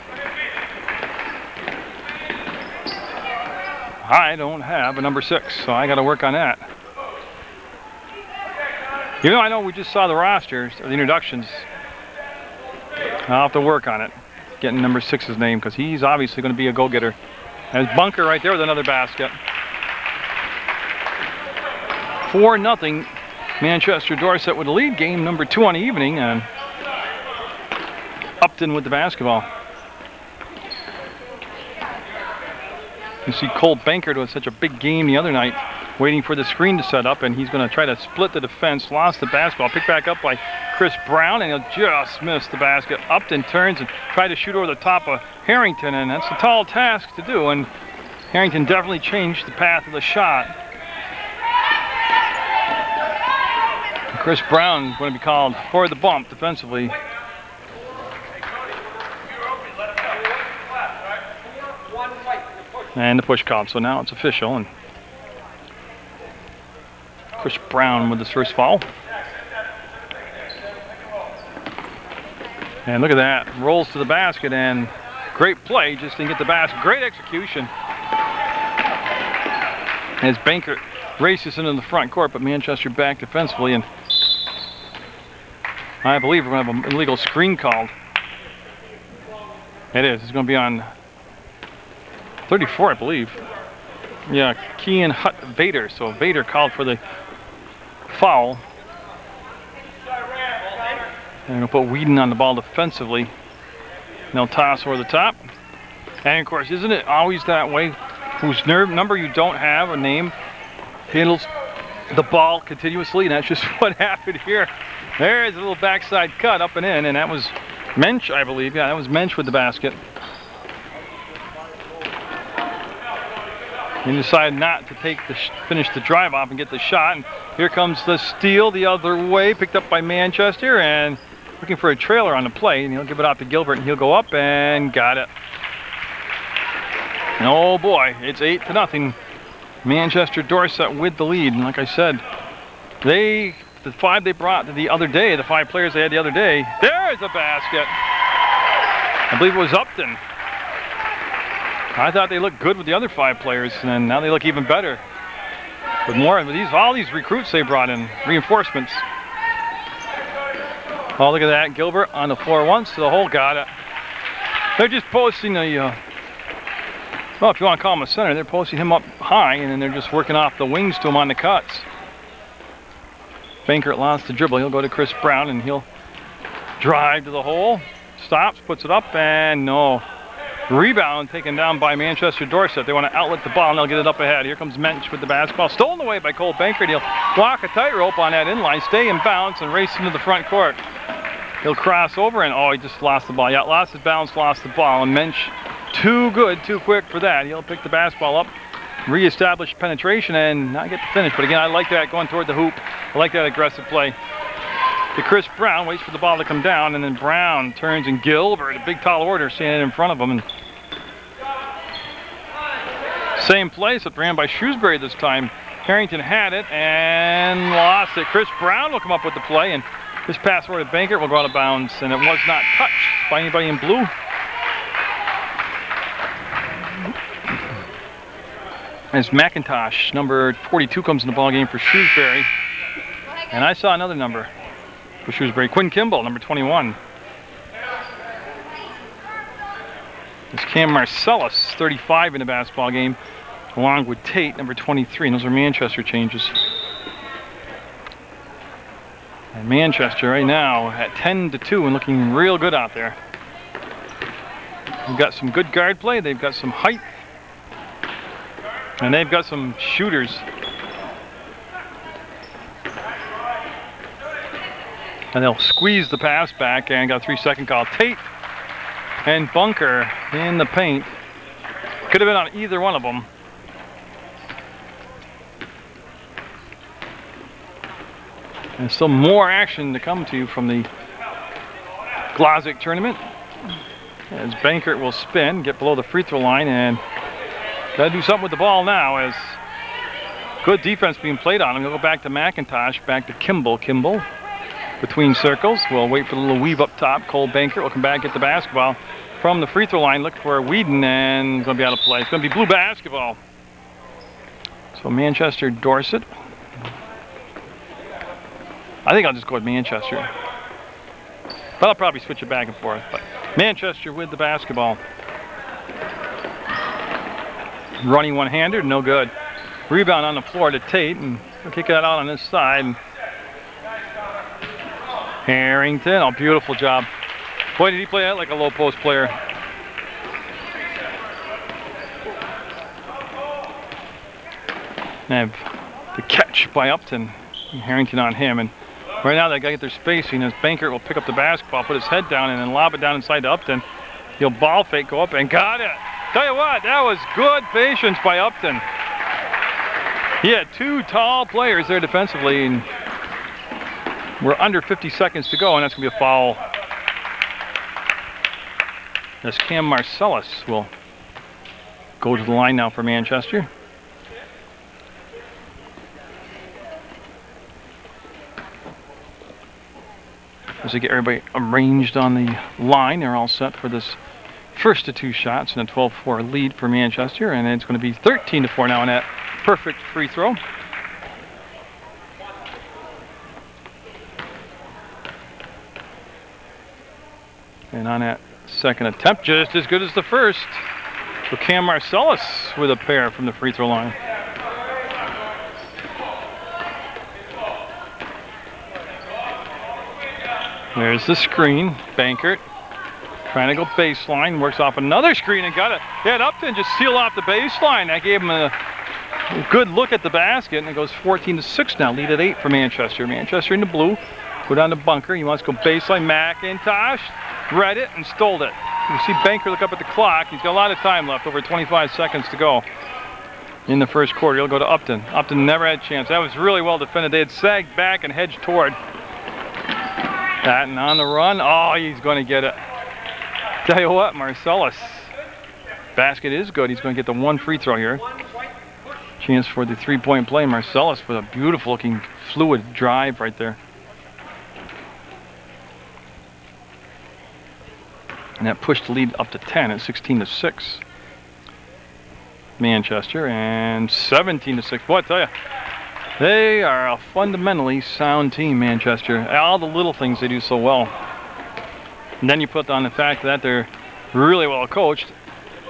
I don't have a number 6, so I got to work on that. Even though I know we just saw the rosters, or the introductions, I'll have to work on it, getting number 6's name, because he's obviously going to be a go-getter. There's Bunker right there with another basket. 4-0, Manchester Dorset with the lead, game number 2 on the evening, and Upton with the basketball. You see Cole Bankert with such a big game the other night, waiting for the screen to set up, and he's going to try to split the defense, lost the basketball, picked back up by Chris Brown, and he'll just miss the basket. Upton turns and tries to shoot over the top of Harrington, and that's a tall task to do, and Harrington definitely changed the path of the shot. Chris Brown going to be called for the bump defensively. And the push call, so now it's official, and Chris Brown with his first foul. And look at that, rolls to the basket, and great play, just didn't get the basket. Great execution as Bankert races into the front court, but Manchester back defensively, and I believe we're going to have an illegal screen called. It is. It's going to be on 34, I believe. Yeah, Kean Vader. So Vader called for the foul. And we'll put Whedon on the ball defensively. And they'll toss over the top. And of course, isn't it always that way? Whose number you don't have, a name, handles the ball continuously, and that's just what happened here. There's a little backside cut up and in, and that was Mensch, I believe. Yeah, that was Mensch with the basket. He decided not to finish the drive off and get the shot. And here comes the steal the other way, picked up by Manchester, and looking for a trailer on the play, and he'll give it off to Gilbert, and he'll go up and got it. And oh boy, it's 8-0. Manchester Dorset with the lead, and like I said, the 5 they brought the other day, the 5 players they had the other day, there's a basket. I believe it was Upton. I thought they looked good with the other 5 players, and now they look even better. With more of all these recruits they brought in, reinforcements. Oh, look at that, Gilbert on the floor once to the hole, got it. They're just posting a, well, if you want to call him a center, they're posting him up high, and then they're just working off the wings to him on the cuts. Bankert lost the dribble. He'll go to Chris Brown, and he'll drive to the hole. Stops, puts it up, and no. Rebound taken down by Manchester Dorset. They want to outlet the ball and they'll get it up ahead. Here comes Mensch with the basketball. Stolen away by Cole Bankert. He'll walk a tightrope on that inline, stay in bounds, and race into the front court. He'll cross over and, oh, he just lost the ball. Yeah, lost his balance, lost the ball. And Mensch, too good, too quick for that. He'll pick the basketball up, reestablish penetration, and not get the finish. But again, I like that going toward the hoop. I like that aggressive play. To Chris Brown, waits for the ball to come down, and then Brown turns, and Gilbert, a big tall order, standing in front of him. And same place, it ran by Shrewsbury this time. Harrington had it and lost it. Chris Brown will come up with the play, and this pass over to Bankert will go out of bounds, and it was not touched by anybody in blue. As McIntosh, number 42, comes in the ball game for Shrewsbury. And I saw another number for Shrewsbury. Quinn Kimball, number 21. It's Cam Marcellus, 35 in the basketball game, along with Tate, number 23. And those are Manchester changes. And Manchester right now at 10-2 and looking real good out there. They've got some good guard play. They've got some height. And they've got some shooters. And they'll squeeze the pass back and got a 3-second call. Tate and Bunker in the paint. Could have been on either one of them. And still more action to come to you from the Glodzik tournament. As Bankert will spin, get below the free throw line, and got to do something with the ball now as good defense being played on him. He'll go back to McIntosh, back to Kimball. Kimball between circles. We'll wait for the little weave up top. Cole Bankert will come back, get the basketball from the free throw line. Look for Whedon, and it's going to be out of play. It's going to be blue basketball. So Manchester Dorset. I think I'll just go with Manchester. But I'll probably switch it back and forth. But Manchester with the basketball. Running one-hander, no good. Rebound on the floor to Tate, and he'll kick that out on this side. Harrington, oh, beautiful job. Boy, did he play that like a low post player. And the catch by Upton. Harrington on him, and right now they got to get their spacing as Bankert will pick up the basketball, put his head down, and then lob it down inside to Upton. He'll ball fake, go up, and got it. Tell you what, that was good patience by Upton. He had two tall players there defensively, and we're under 50 seconds to go, and that's going to be a foul. As Cam Marcellus will go to the line now for Manchester. As they get everybody arranged on the line, they're all set for this first of two shots and a 12-4 lead for Manchester, and it's going to be 13-4 now on that perfect free throw. And on that second attempt, just as good as the first. So Cam Marcellus with a pair from the free throw line. There's the screen. Bankert trying to go baseline, works off another screen and got it. He had Upton just seal off the baseline. That gave him a good look at the basket, and it goes 14-6 now. Lead at 8 for Manchester. Manchester in the blue. Go down to Bunker. He wants to go baseline. McIntosh read it and stole it. You see Bankert look up at the clock. He's got a lot of time left, over 25 seconds to go in the first quarter. He'll go to Upton. Upton never had a chance. That was really well defended. They had sagged back and hedged toward that, and on the run, oh, he's going to get it. Tell you what, Marcellus, basket is good. He's going to get the one free throw here. Chance for the three-point play. Marcellus with a beautiful-looking fluid drive right there. And that pushed the lead up to 10 at 16-6. Manchester, and 17-6. Boy, I tell you, they are a fundamentally sound team, Manchester. All the little things they do so well. And then you put on the fact that they're really well coached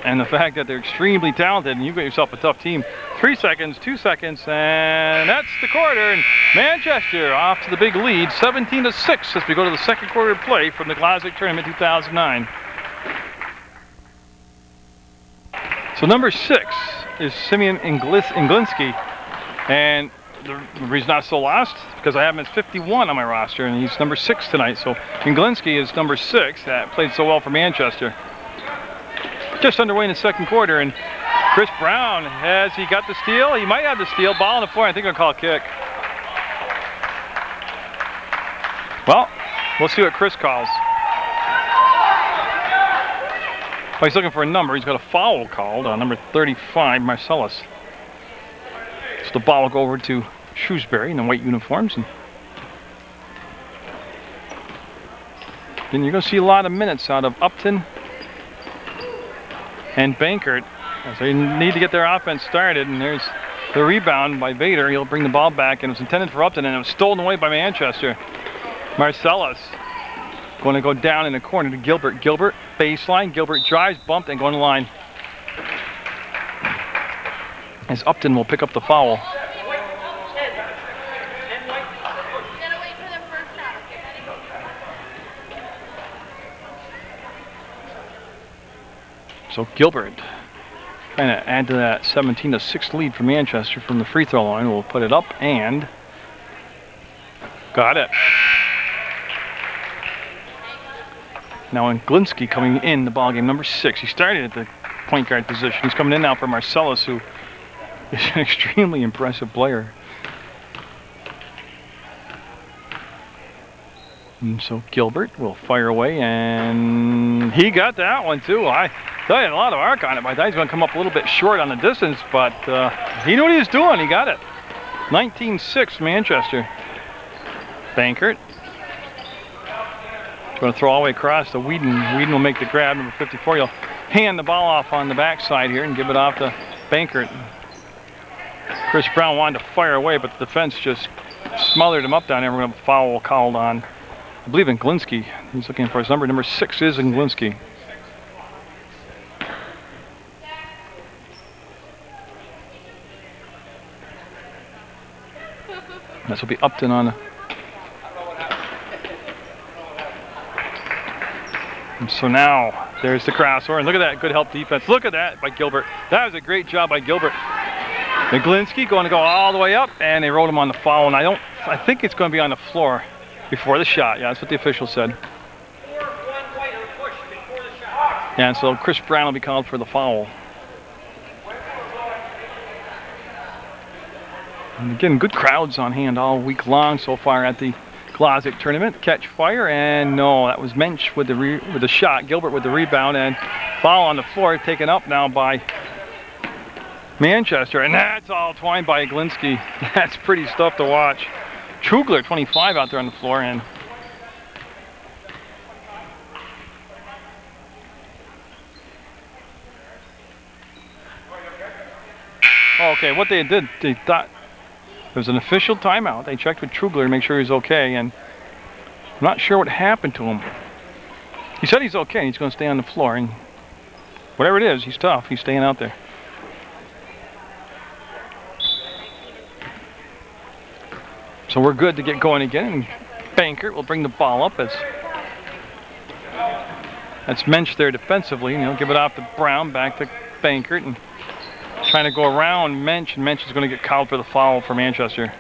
and the fact that they're extremely talented, and you've got yourself a tough team. 3 seconds, 2 seconds, and that's the quarter. And Manchester off to the big lead, 17-6 as we go to the second quarter of play from the Glodzik Tournament 2009. So number 6 is Simeon Inglinski, and the reason I still lost because I have him as 51 on my roster, and he's number 6 tonight. So Inglinski is number 6 that played so well for Manchester. Just underway in the second quarter, and Chris Brown, has he got the steal? He might have the steal. Ball on the floor. I think I'll call a kick. Well, we'll see what Chris calls. Well, he's looking for a number. He's got a foul called on number 35, Marcellus. So the ball will go over to Shrewsbury in the white uniforms. And then you're going to see a lot of minutes out of Upton and Bankert, as they need to get their offense started. And there's the rebound by Vader. He'll bring the ball back, and it was intended for Upton, and it was stolen away by Manchester. Marcellus going to go down in the corner to Gilbert. Gilbert, baseline. Gilbert drives, bumped, and going to the line. As Upton will pick up the foul. So Gilbert trying to add to that 17-6 lead for Manchester from the free throw line. We'll put it up and got it. Now Inglinski coming in the ballgame, number 6. He started at the point guard position. He's coming in now for Marcellus, who is an extremely impressive player. And so Gilbert will fire away, and he got that one too. I tell you, a lot of arc on it. I thought he was going to come up a little bit short on the distance, but he knew what he was doing. He got it. 19-6 Manchester. Bankert. Going to throw all the way across to Whedon. Whedon will make the grab. Number 54. He'll hand the ball off on the backside here and give it off to Bankert. Chris Brown wanted to fire away, but the defense just smothered him up down there. We're going to have a foul called on, I believe, Inglinski. He's looking for his number. Number 6 is Inglinski. This will be Upton on the... And so now, there's the crossover. And look at that, good help defense. Look at that by Gilbert. That was a great job by Gilbert. Inglinski going to go all the way up, and they wrote him on the foul. And I think it's going to be on the floor before the shot. Yeah, that's what the official said. Yeah, and so Chris Brown will be called for the foul. And again, good crowds on hand all week long so far at the Glodzik tournament. Catch fire, and no, that was Mensch with the shot. Gilbert with the rebound, and foul on the floor taken up now by Manchester, and that's all twined by Inglinski. That's pretty stuff to watch. Trugler, 25 out there on the floor, and okay, what they did, they thought there was an official timeout. They checked with Trugler to make sure he's okay, and I'm not sure what happened to him. He said he's okay, he's going to stay on the floor, and whatever it is, he's tough. He's staying out there. So we're good to get going again, and Bankert will bring the ball up as that's Mensch there defensively, and he'll give it off to Brown, back to Bankert, and trying to go around Mensch, and Mensch is going to get called for the foul for Manchester.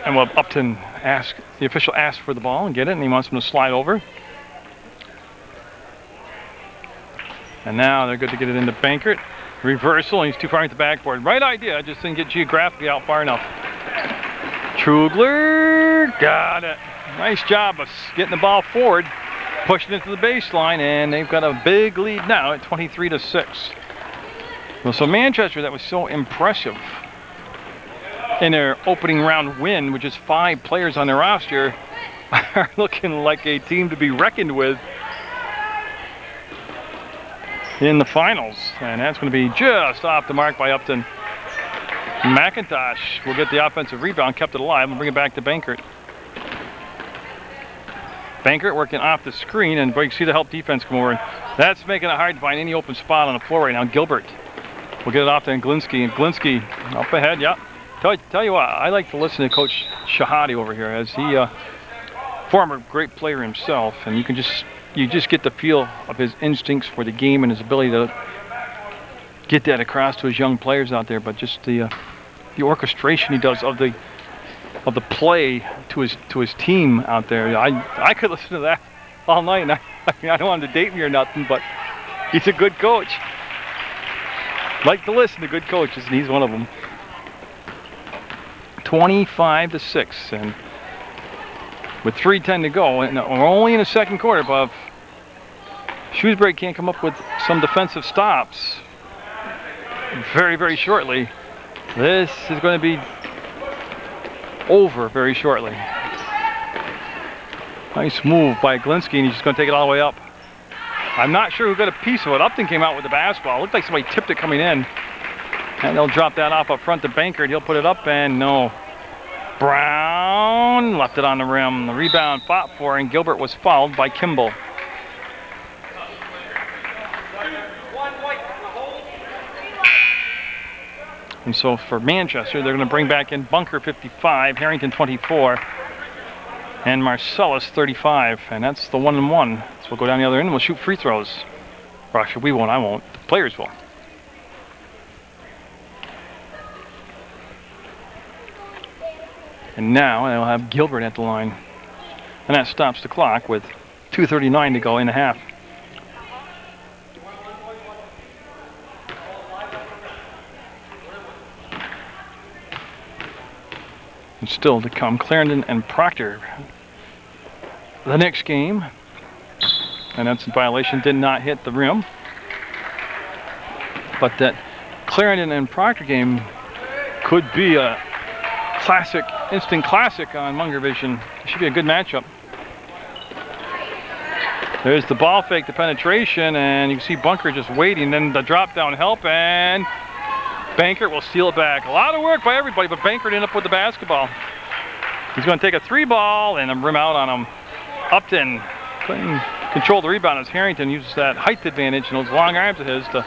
And Upton the official asked for the ball and get it, and he wants him to slide over. And now they're good to get it into Bankert. Reversal, and he's too far into the backboard. Right idea, just didn't get geographically out far enough. Trugler, got it. Nice job of getting the ball forward, pushing it to the baseline, and they've got a big lead now at 23-6. Well, so Manchester, that was so impressive in their opening round win, with just 5 players on their roster, are looking like a team to be reckoned with in the finals, and that's going to be just off the mark by Upton. McIntosh will get the offensive rebound, kept it alive, and bring it back to Bankert. Bankert working off the screen, and you see the help defense come over. And that's making it hard to find any open spot on the floor right now. Gilbert will get it off to Inglinski, and Inglinski up ahead. Yep. Tell you what, I like to listen to Coach Shahadi over here, as he former great player himself, and you can just you just get the feel of his instincts for the game and his ability to get that across to his young players out there. But just the orchestration he does of the play to his team out there. I could listen to that all night. And I mean, I don't want him to date me or nothing, but he's a good coach. Like to listen to good coaches, and he's one of them. 25-6, and with 3:10 to go, and we're only in the second quarter, but if Shrewsbury can't come up with some defensive stops very, very shortly, this is going to be over very shortly. Nice move by Glodzik, and he's just going to take it all the way up. I'm not sure who got a piece of it. Upton came out with the basketball. It looked like somebody tipped it coming in. And they'll drop that off up front to Bankert. He'll put it up, and no. Brown left it on the rim. The rebound fought for, and Gilbert was fouled by Kimball. And so for Manchester, they're going to bring back in Bunker 55, Harrington 24, and Marcellus 35. And that's the 1-and-1. So we'll go down the other end and we'll shoot free throws. Or actually, we won't. I won't. The players will. And now they'll have Gilbert at the line. And that stops the clock with 2:39 to go in the half. And still to come, Clarendon and Proctor. The next game, and that's in violation, did not hit the rim. But that Clarendon and Proctor game could be a classic, instant classic on Munger Vision. It should be a good matchup. There's the ball fake, the penetration, and you can see Bunker just waiting. Then the drop down help, and Bankert will steal it back. A lot of work by everybody, but Bankert ended up with the basketball. He's going to take a 3-ball and a rim out on him. Upton couldn't control the rebound as Harrington uses that height advantage and those long arms of his to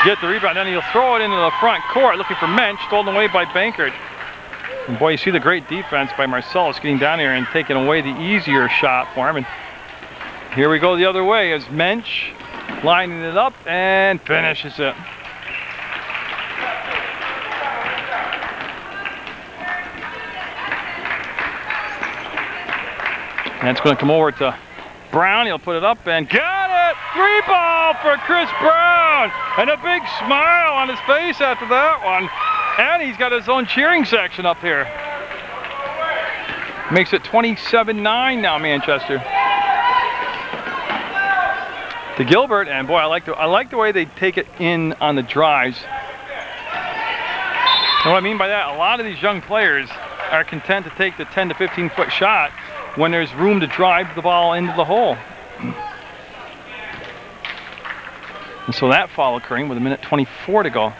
get the rebound. Then he'll throw it into the front court looking for Mensch, stolen away by Bankert. And boy, you see the great defense by Marcellus getting down here and taking away the easier shot for him. And here we go the other way as Mensch lining it up and finishes it. And it's going to come over to Brown. He'll put it up and got it! 3-ball for Chris Brown! And a big smile on his face after that one. And he's got his own cheering section up here. Makes it 27-9 now, Manchester. To Gilbert, and boy, I like the way they take it in on the drives. And what I mean by that, a lot of these young players are content to take the 10 to 15 foot shot when there's room to drive the ball into the hole. And so that foul occurring with 1:24 to go.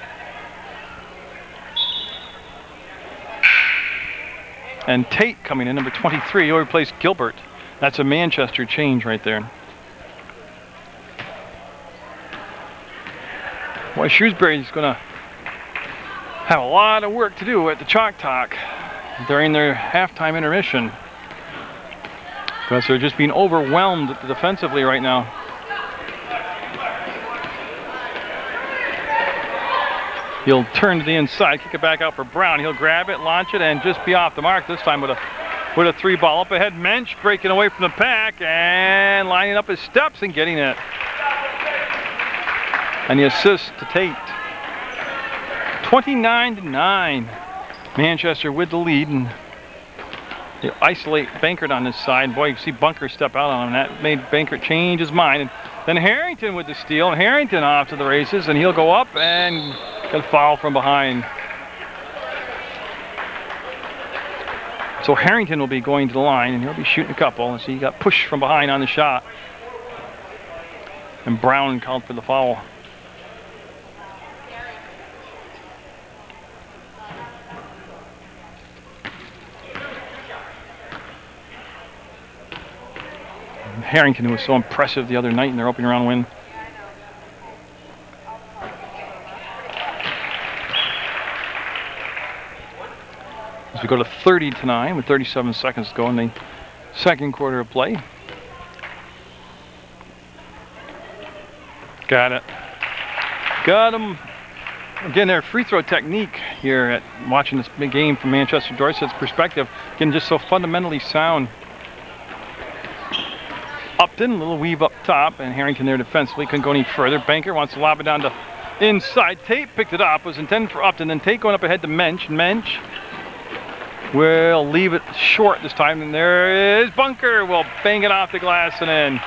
And Tate coming in, number 23, he'll replace Gilbert. That's a Manchester change right there. Boy, Shrewsbury's going to have a lot of work to do at the Chalk Talk during their halftime intermission, because they're just being overwhelmed defensively right now. He'll turn to the inside, kick it back out for Brown. He'll grab it, launch it, and just be off the mark this time with a 3-ball up ahead. Mensch breaking away from the pack and lining up his steps and getting it. And the assist to Tate. 29-9. Manchester with the lead, and they isolate Bankert on this side. Boy, you see Bunker step out on him. That made Bankert change his mind. And then Harrington with the steal, and Harrington off to the races, and he'll go up and get a foul from behind. So Harrington will be going to the line, and he'll be shooting a couple. And so he got pushed from behind on the shot. And Brown called for the foul. Harrington, who was so impressive the other night in their opening round win. As we go to 30-9 with 37 seconds to go in the second quarter of play. Got it. Got him. Again, their free throw technique here at watching this big game from Manchester Dorset's perspective, again, just so fundamentally sound. Upton, a little weave up top, and Harrington there defensively couldn't go any further. Banker wants to lob it down to inside. Tate picked it up. It was intended for Upton. Then Tate going up ahead to Mensch. Mensch will leave it short this time. And there is Bunker. Will bang it off the glass and in.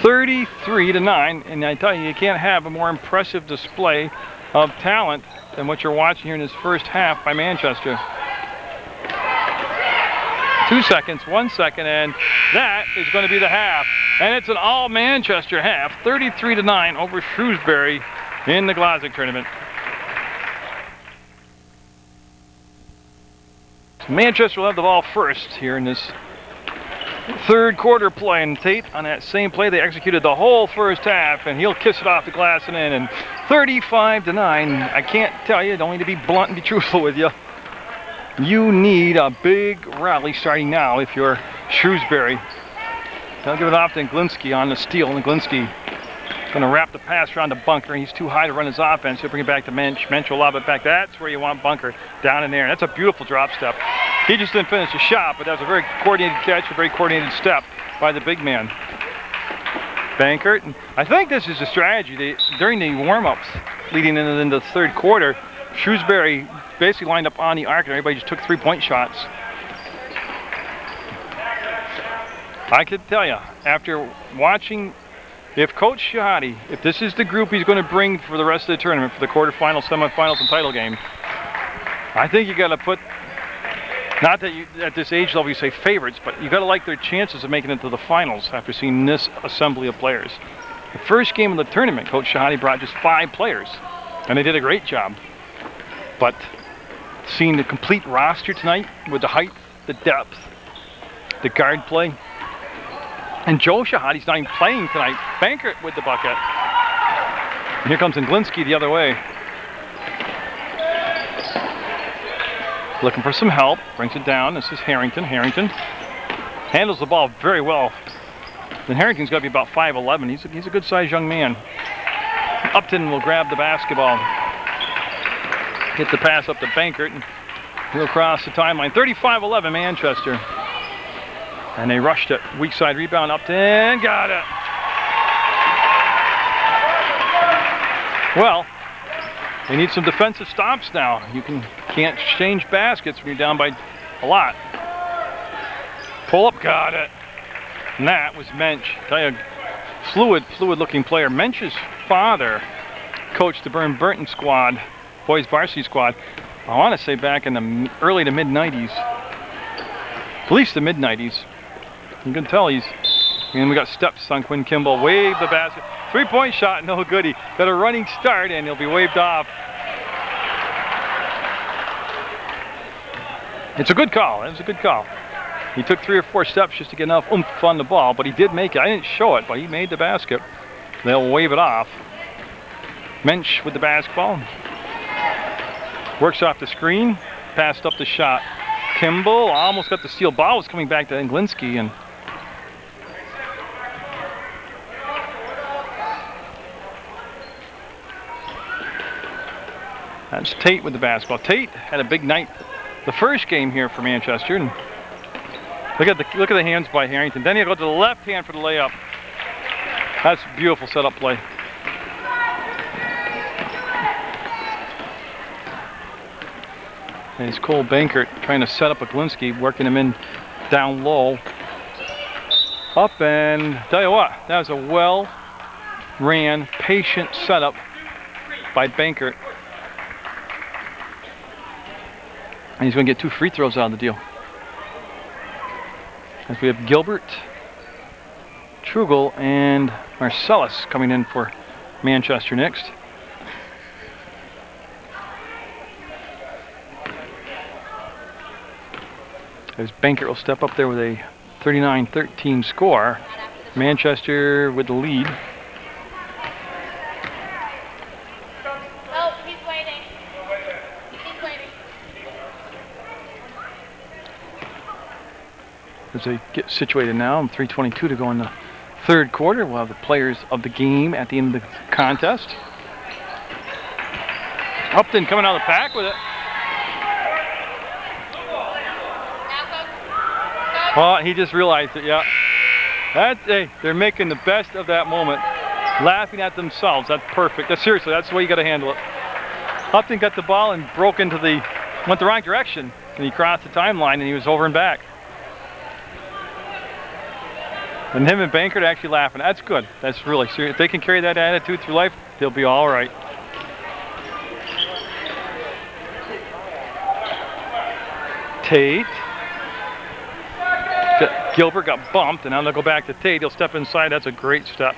33-9. And I tell you can't have a more impressive display of talent than what you're watching here in this first half by Manchester. 2 seconds, 1 second, and that is going to be the half. And it's an all Manchester half, 33-9 over Shrewsbury in the Glodzik tournament. Manchester will have the ball first here in this third quarter play, and Tate on that same play, they executed the whole first half, and he'll kiss it off the glass and in, and 35-9. I can't tell you, don't need to be blunt and be truthful with you. You need a big rally starting now if you're Shrewsbury. They'll give it off to Glodzik on the steal, and Glodzik going to wrap the pass around to Bunker. He's too high to run his offense. He'll bring it back to Mensch. Mensch will lob it back. That's where you want Bunker, down in there. That's a beautiful drop step. He just didn't finish the shot, but that was a very coordinated catch, a very coordinated step by the big man. Bankert. I think this is a strategy. During the warm-ups leading into the third quarter, Shrewsbury basically lined up on the arc and everybody just took three-point shots. I could tell you, after watching, if Coach Shahadi, if this is the group he's going to bring for the rest of the tournament, for the quarterfinals, semifinals, and title game, I think you got to put, not that you, at this age level you say favorites, but you got to like their chances of making it to the finals after seeing this assembly of players. The first game of the tournament, Coach Shahadi brought just 5 players, and they did a great job. But seeing the complete roster tonight with the height, the depth, the guard play, and Joe Shahadi's not even playing tonight. Bankert with the bucket. And here comes Glodzik the other way. Looking for some help, brings it down. This is Harrington. Harrington handles the ball very well. And Harrington's got to be about 5'11". He's a good-sized young man. Upton will grab the basketball. Get the pass up to Bankert, and he'll cross the timeline. 35-11 Manchester. And they rushed it. Weak side rebound, Upton, got it. Well, they need some defensive stops now. You can't exchange baskets when you're down by a lot. Pull up, got it. And that was Mensch. Tell you, fluid-looking player. Mensch's father coached the Burton squad, boys varsity squad, I want to say back in the early to mid-90s. At least the mid-90s. You can tell he's, and we got steps on Quinn Kimball. Wave the basket. 3-point shot, no good. He got a running start and he'll be waved off. It's a good call. It was a good call. He took 3 or 4 steps just to get enough oomph on the ball, but he did make it. I didn't show it, but he made the basket. They'll wave it off. Mensch with the basketball. Works off the screen. Passed up the shot. Kimball almost got the steal. Ball was coming back to Glodzik, and that's Tate with the basketball. Tate had a big night the first game here for Manchester, and look at the hands by Harrington. Then he'll go to the left hand for the layup. That's a beautiful setup play. And it's Cole Bankert trying to set up a Glodzik, working him in down low. Up, and tell you what, that was a well-ran, patient setup by Bankert. And he's going to get 2 free throws out of the deal. As we have Gilbert, Trugel, and Marcellus coming in for Manchester next. As Bankert will step up there with a 39-13 score. Manchester with the lead. Oh, he's waiting. He's waiting. As they get situated now, 3:22 to go in the third quarter. We'll have the players of the game at the end of the contest. Upton coming out of the pack with it. Oh, he just realized it, yeah. Hey, they're making the best of that moment. Laughing at themselves. That's perfect. Seriously, that's the way you got to handle it. Upton got the ball and went the wrong direction. And he crossed the timeline and he was over and back. And him and Bankert actually laughing. That's good. That's really serious. If they can carry that attitude through life, they'll be all right. Tate. Gilbert got bumped, and now they'll go back to Tate. He'll step inside. That's a great step.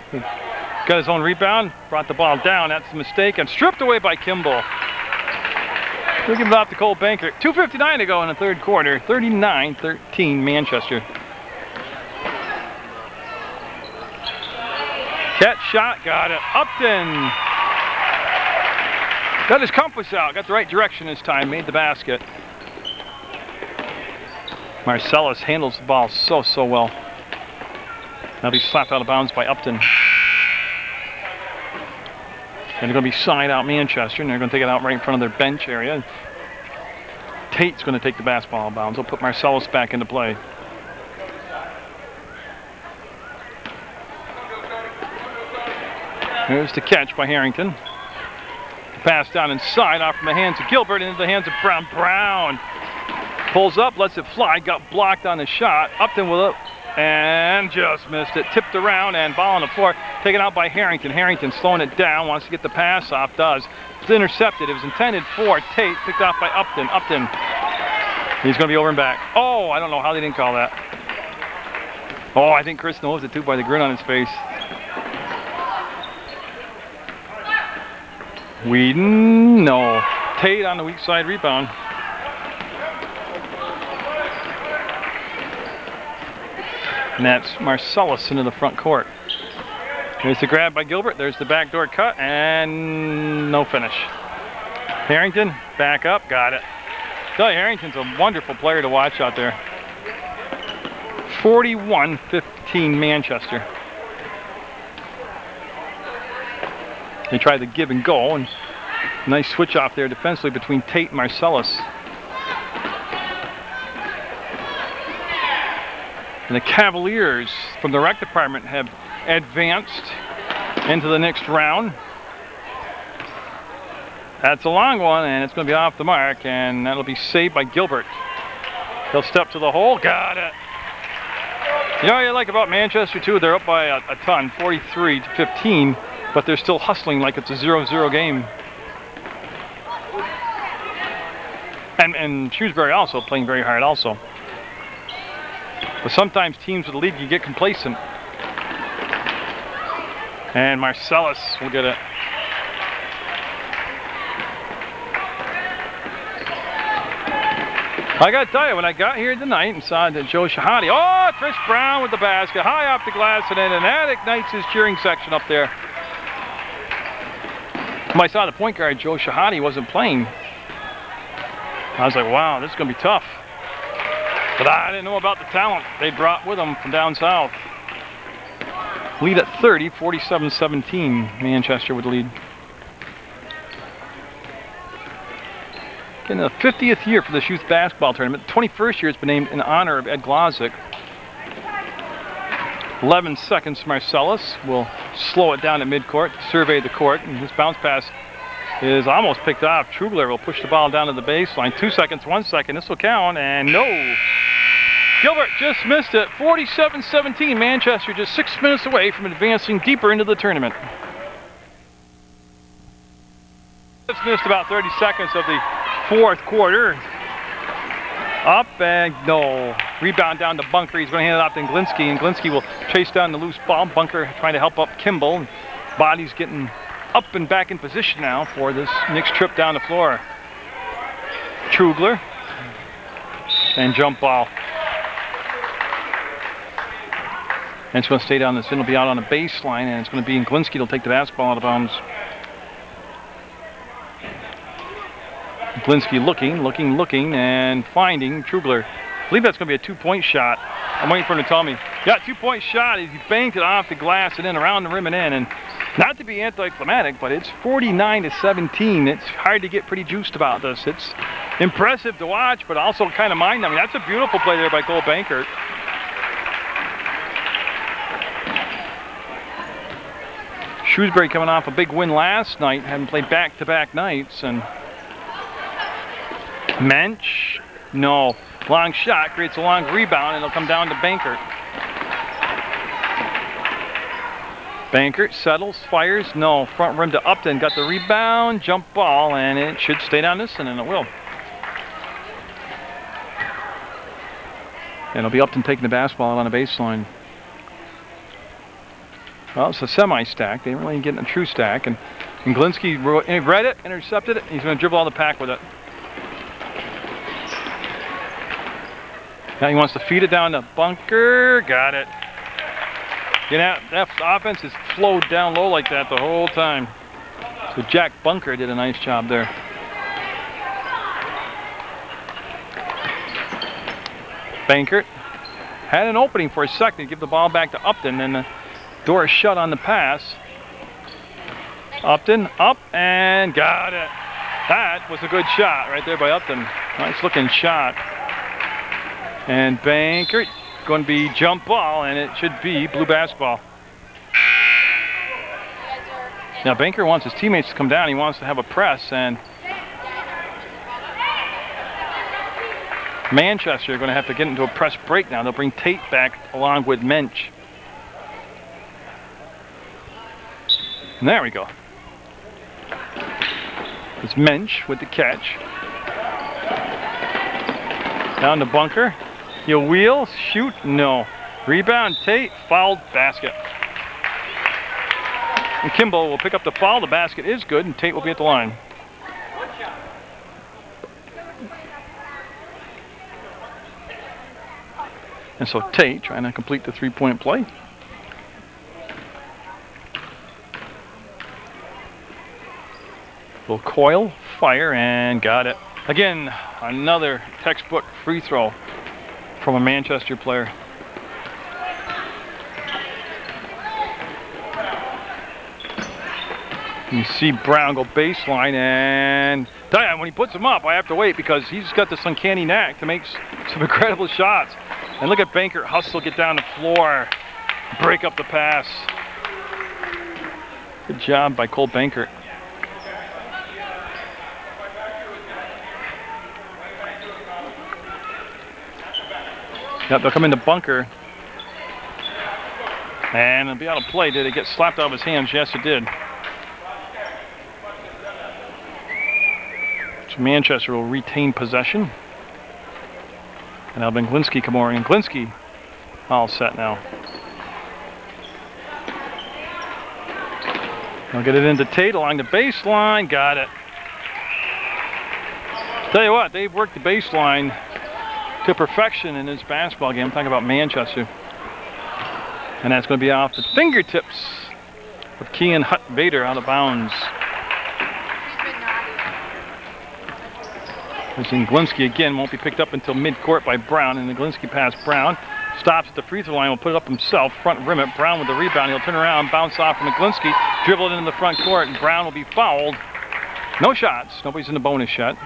Got his own rebound, brought the ball down. That's a mistake, and stripped away by Kimball. We'll give it off to Cole Bankert. 2:59 to go in the third quarter. 39-13 Manchester. Catch shot, got it. Upton. Got his compass out, got the right direction this time, made the basket. Marcellus handles the ball so well. Now he's slapped out of bounds by Upton. And they're going to be side out Manchester, and they're going to take it out right in front of their bench area. Tate's going to take the basketball out of bounds. He'll put Marcellus back into play. There's the catch by Harrington. Pass down inside, off from the hands of Gilbert into the hands of Brown. Brown pulls up, lets it fly, got blocked on the shot. Upton with it, and just missed it. Tipped around and ball on the floor. Taken out by Harrington. Harrington slowing it down, wants to get the pass off, does. It's intercepted. It was intended for Tate, picked off by Upton. Upton, he's going to be over and back. Oh, I don't know how they didn't call that. Oh, I think Chris knows it too by the grin on his face. Whedon, no. Tate on the weak side rebound. And that's Marcellus into the front court. There's the grab by Gilbert. There's the backdoor cut, and no finish. Harrington, back up, got it. Tell you, Harrington's a wonderful player to watch out there. 41-15 Manchester. They tried the give and go, and nice switch off there defensively between Tate and Marcellus. And the Cavaliers from the rec department have advanced into the next round. That's a long one, and it's going to be off the mark, and that'll be saved by Gilbert. He'll step to the hole, got it. You know what I like about Manchester too? They're up by a ton, 43-15, but they're still hustling like it's a 0-0 game. And Shrewsbury also playing very hard also. But sometimes teams with the lead, you get complacent. And Marcellus will get it. I got to tell you, when I got here tonight and saw that Joe Shahadi, oh, Chris Brown with the basket, high off the glass and in, and that ignites his cheering section up there. When I saw the point guard, Joe Shahadi, wasn't playing, I was like, wow, this is going to be tough. But I didn't know about the talent they brought with them from down south. Lead at 30, 47-17. Manchester with the lead. In the 50th year for this youth basketball tournament. The 21st year has been named in honor of Ed Glodzik. 11 seconds, Marcellus will slow it down at midcourt, survey the court, and his bounce pass is almost picked off. Trugler will push the ball down to the baseline. 2 seconds, 1 second, this will count, and no. Gilbert just missed it. 47-17. Manchester just 6 minutes away from advancing deeper into the tournament. Just missed about 30 seconds of the fourth quarter. Up and no. Rebound down to Bunker. He's going to hand it off to Glinsky, and Glinsky will chase down the loose ball. Bunker trying to help up Kimball. Body's getting up and back in position now for this next trip down the floor. Trugler. And jump ball. And it's going to stay down this. It'll be out on the baseline, and it's going to be Glinsky to take the basketball out of bounds. Glinsky looking, and finding Trugler. I believe that's going to be a 2-point shot. I'm waiting for him to tell me. Got 2-point shot as he banked it off the glass and then around the rim and in. And not to be anticlimactic, but it's 49-17. It's hard to get pretty juiced about this. It's impressive to watch, but also kind of mind-numbing. That's a beautiful play there by Cole Bankert. Shrewsbury coming off a big win last night, having played back-to-back nights. And Mensch, no. Long shot, creates a long rebound, and it'll come down to Bankert. Bankert settles, fires, no. Front rim to Upton, got the rebound, jump ball, and it should stay down this, and it will. And it'll be Upton taking the basketball out on the baseline. Well, it's a semi-stack. They didn't really get in a true stack. And Glodzik read it, intercepted it. He's going to dribble all the pack with it. Now he wants to feed it down to Bunker. Got it. You know, that offense has flowed down low like that the whole time. So Jack Bunker did a nice job there. Bankert had an opening for a second to give the ball back to Upton, and the door is shut on the pass. Upton up and got it. That was a good shot right there by Upton. Nice looking shot. And Bankert going to be jump ball, and it should be blue basketball. Now Bankert wants his teammates to come down. He wants to have a press, and Manchester are going to have to get into a press break now. They'll bring Tate back along with Mensch. And there we go. It's Mensch with the catch. Down to Bunker. He'll wheel, shoot, no. Rebound, Tate, fouled, basket. And Kimball will pick up the foul. The basket is good, and Tate will be at the line. And so Tate trying to complete the three-point play. Little coil, fire, and got it. Again, another textbook free throw from a Manchester player. You see Brown go baseline, and when he puts him up, I have to wait because he's got this uncanny knack to make some incredible shots. And look at Bankert hustle, get down the floor, break up the pass. Good job by Cole Bankert. Yep, they'll come into Bunker. And it'll be out of play. Did it get slapped out of his hands? Yes, it did. So Manchester will retain possession. And now Glodzik come over, and Glodzik all set now. They'll get it into Tate along the baseline. Got it. Tell you what, they've worked the baseline to perfection in this basketball game. I'm talking about Manchester. And that's going to be off the fingertips of Kean Hutt-Vader out of bounds. Glodzik again won't be picked up until mid-court by Brown, and the Glodzik pass Brown. Stops at the free throw line, will put it up himself, front rim it. Brown with the rebound, he'll turn around, bounce off from Glodzik, dribble it into the front court, and Brown will be fouled. No shots, nobody's in the bonus yet.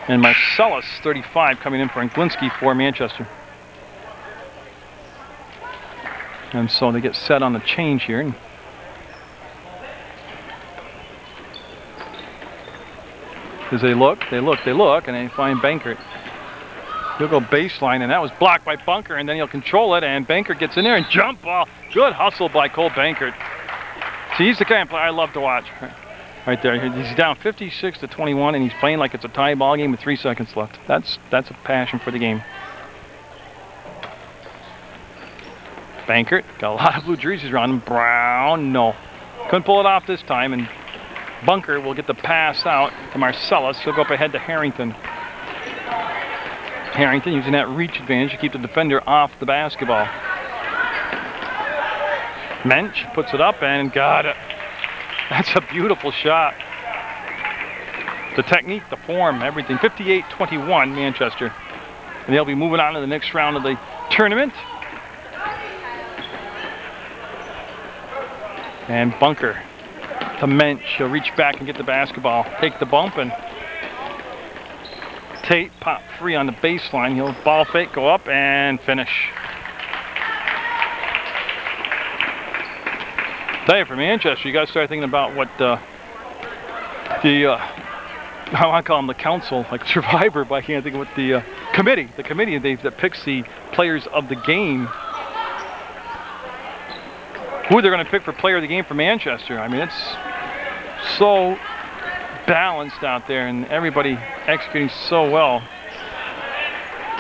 And Marcellus, 35, coming in for Glodzik for Manchester. And so they get set on the change here. As they look, and they find Bankert. He'll go baseline, and that was blocked by Bunker, and then he'll control it, and Bankert gets in there and jump ball. Good hustle by Cole Bankert. See, he's the kind of player I love to watch. Right there, he's down 56-21, and he's playing like it's a tie ball game with 3 seconds left. That's a passion for the game. Bankert got a lot of blue jerseys around him. Brown, no, couldn't pull it off this time, and Bunker will get the pass out to Marcellus. He'll go up ahead to Harrington. Harrington using that reach advantage to keep the defender off the basketball. Mensch puts it up and got it. That's a beautiful shot. The technique, the form, everything. 58-21 Manchester. and they'll be moving on to the next round of the tournament. And Bunker to Mensch. He'll reach back and get the basketball, take the bump, and Tate pop free on the baseline. He'll ball fake, go up, and finish. Tell you, for Manchester, you got to start thinking about what I want to call them the council, like Survivor, but I can't think of what the committee that picks the players of the game. Who they're going to pick for player of the game for Manchester. I mean, it's so balanced out there, and everybody executing so well.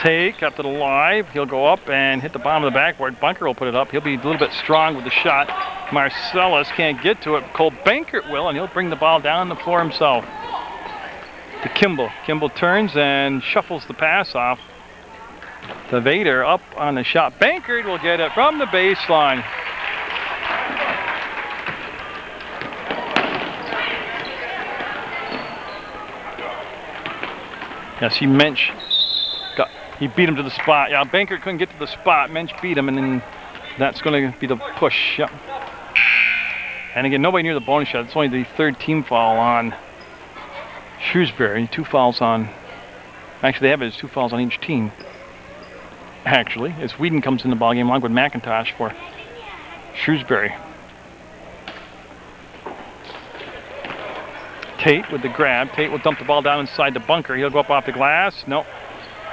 Take up to the live. He'll go up and hit the bottom of the backboard. Bunker will put it up. He'll be a little bit strong with the shot. Marcellus can't get to it. Cole Bankert will, and he'll bring the ball down the floor himself. To Kimball. Kimball turns and shuffles the pass off. To Vader up on the shot. Bankert will get it from the baseline. Yes, he beat him to the spot. Yeah, Bankert couldn't get to the spot. Mensch beat him, and then that's going to be the push. Yep. And again, nobody near the bonus shot. It's only the third team foul on Shrewsbury. 2 fouls on. Actually, they have it as 2 fouls on each team. Actually, as Whedon comes in the ballgame along with McIntosh for Shrewsbury. Tate with the grab. Tate will dump the ball down inside the Bunker. He'll go up off the glass. Nope.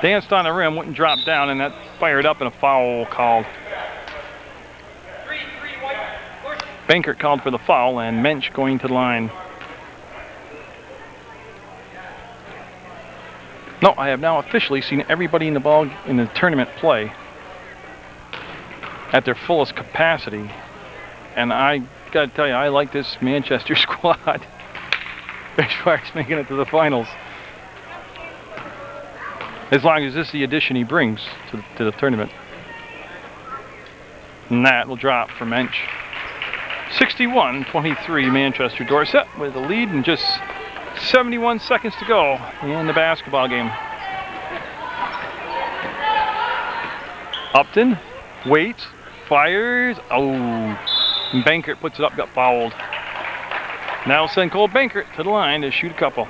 Danced on the rim, wouldn't drop down, and that fired up and a foul called. Bankert called for the foul, and Mensch going to the line. No, I have now officially seen everybody in the tournament play at their fullest capacity, and I got to tell you, I like this Manchester squad as far as making it to the finals. As long as this is the addition he brings to the tournament. And that will drop for Mensch. 61-23 Manchester Dorset with a lead and just 71 seconds to go in the basketball game. Upton waits, fires. Oh, and Bankert puts it up, got fouled. Now send Cole Bankert to the line to shoot a couple.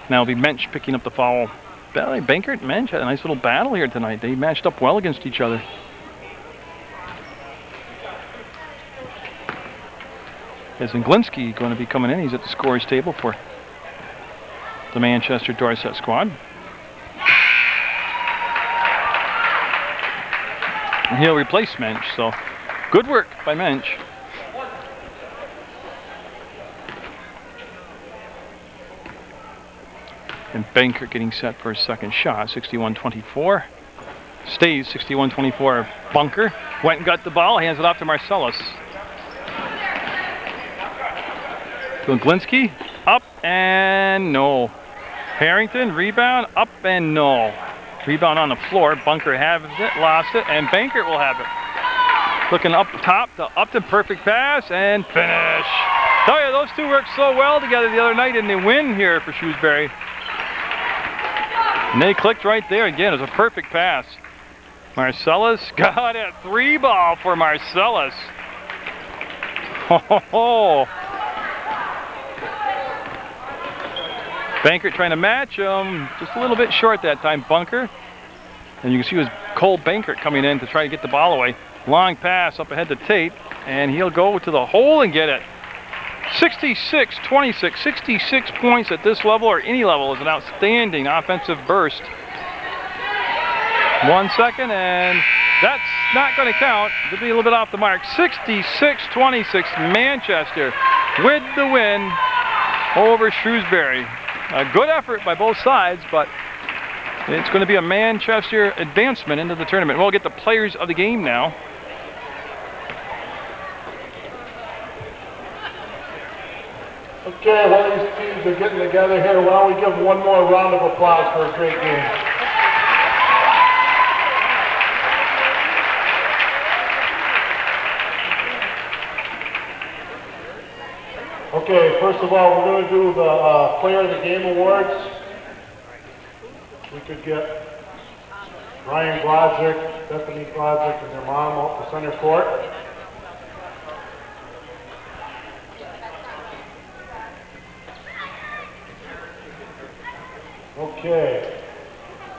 Now it'll be Mensch picking up the foul. Bankert and Mensch had a nice little battle here tonight. They matched up well against each other. As Glodzik going to be coming in. He's at the scorer's table for the Manchester Dorset squad. And he'll replace Mensch, so good work by Mensch. And Bankert getting set for his second shot, 61-24. Stays 61-24. Bunker went and got the ball, hands it off to Marcellus. To Glodzik, up and no. Harrington, rebound, up and no. Rebound on the floor, Bunker has it, lost it, and Bankert will have it. Looking up top to Upton, perfect pass, and finish. Tell you, those two worked so well together the other night, and they win here for Shrewsbury. And they clicked right there again. It was a perfect pass. Marcellus got a 3-ball for Marcellus. Oh. Bankert trying to match him, just a little bit short that time, Bunker. And you can see it was Cole Bankert coming in to try to get the ball away. Long pass up ahead to Tate, and he'll go to the hole and get it. 66-26, 66 points at this level or any level is an outstanding offensive burst. 1 second, and that's not going to count. It'll be a little bit off the mark. 66-26, Manchester with the win over Shrewsbury. A good effort by both sides, but it's going to be a Manchester advancement into the tournament. We'll get the players of the game now. Okay, while these teams are getting together here, why don't we give one more round of applause for a great game. Okay, first of all, we're going to do the Player of the Game Awards. we could get Rewind-Glodzik, Bethany Glodzik, and their mom out to center court. Okay.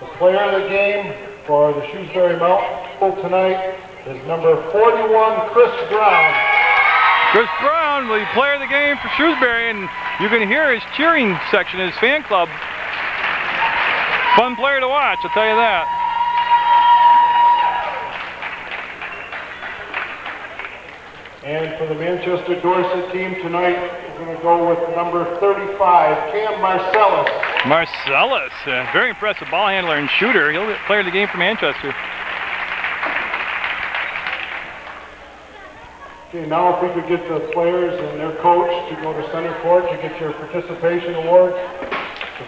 The player of the game for the Shrewsbury Mountain tonight is number 41, Chris Brown. Chris Brown, the player of the game for Shrewsbury, and you can hear his cheering section, his fan club. Fun player to watch, I'll tell you that. And for the Manchester Dorset team tonight, we're going to go with number 35, Cam Marcellus. Marcellus, a very impressive ball handler and shooter. He'll be player of the game for Manchester. Okay, now if we could get the players and their coach to go to center court to get your participation award.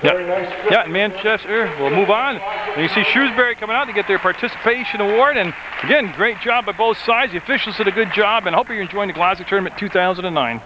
Very nice. Yeah, and Manchester will move on. And you see Shrewsbury coming out to get their participation award. And again, great job by both sides. The officials did a good job, and I hope you're enjoying the Glodzik Tournament 2009.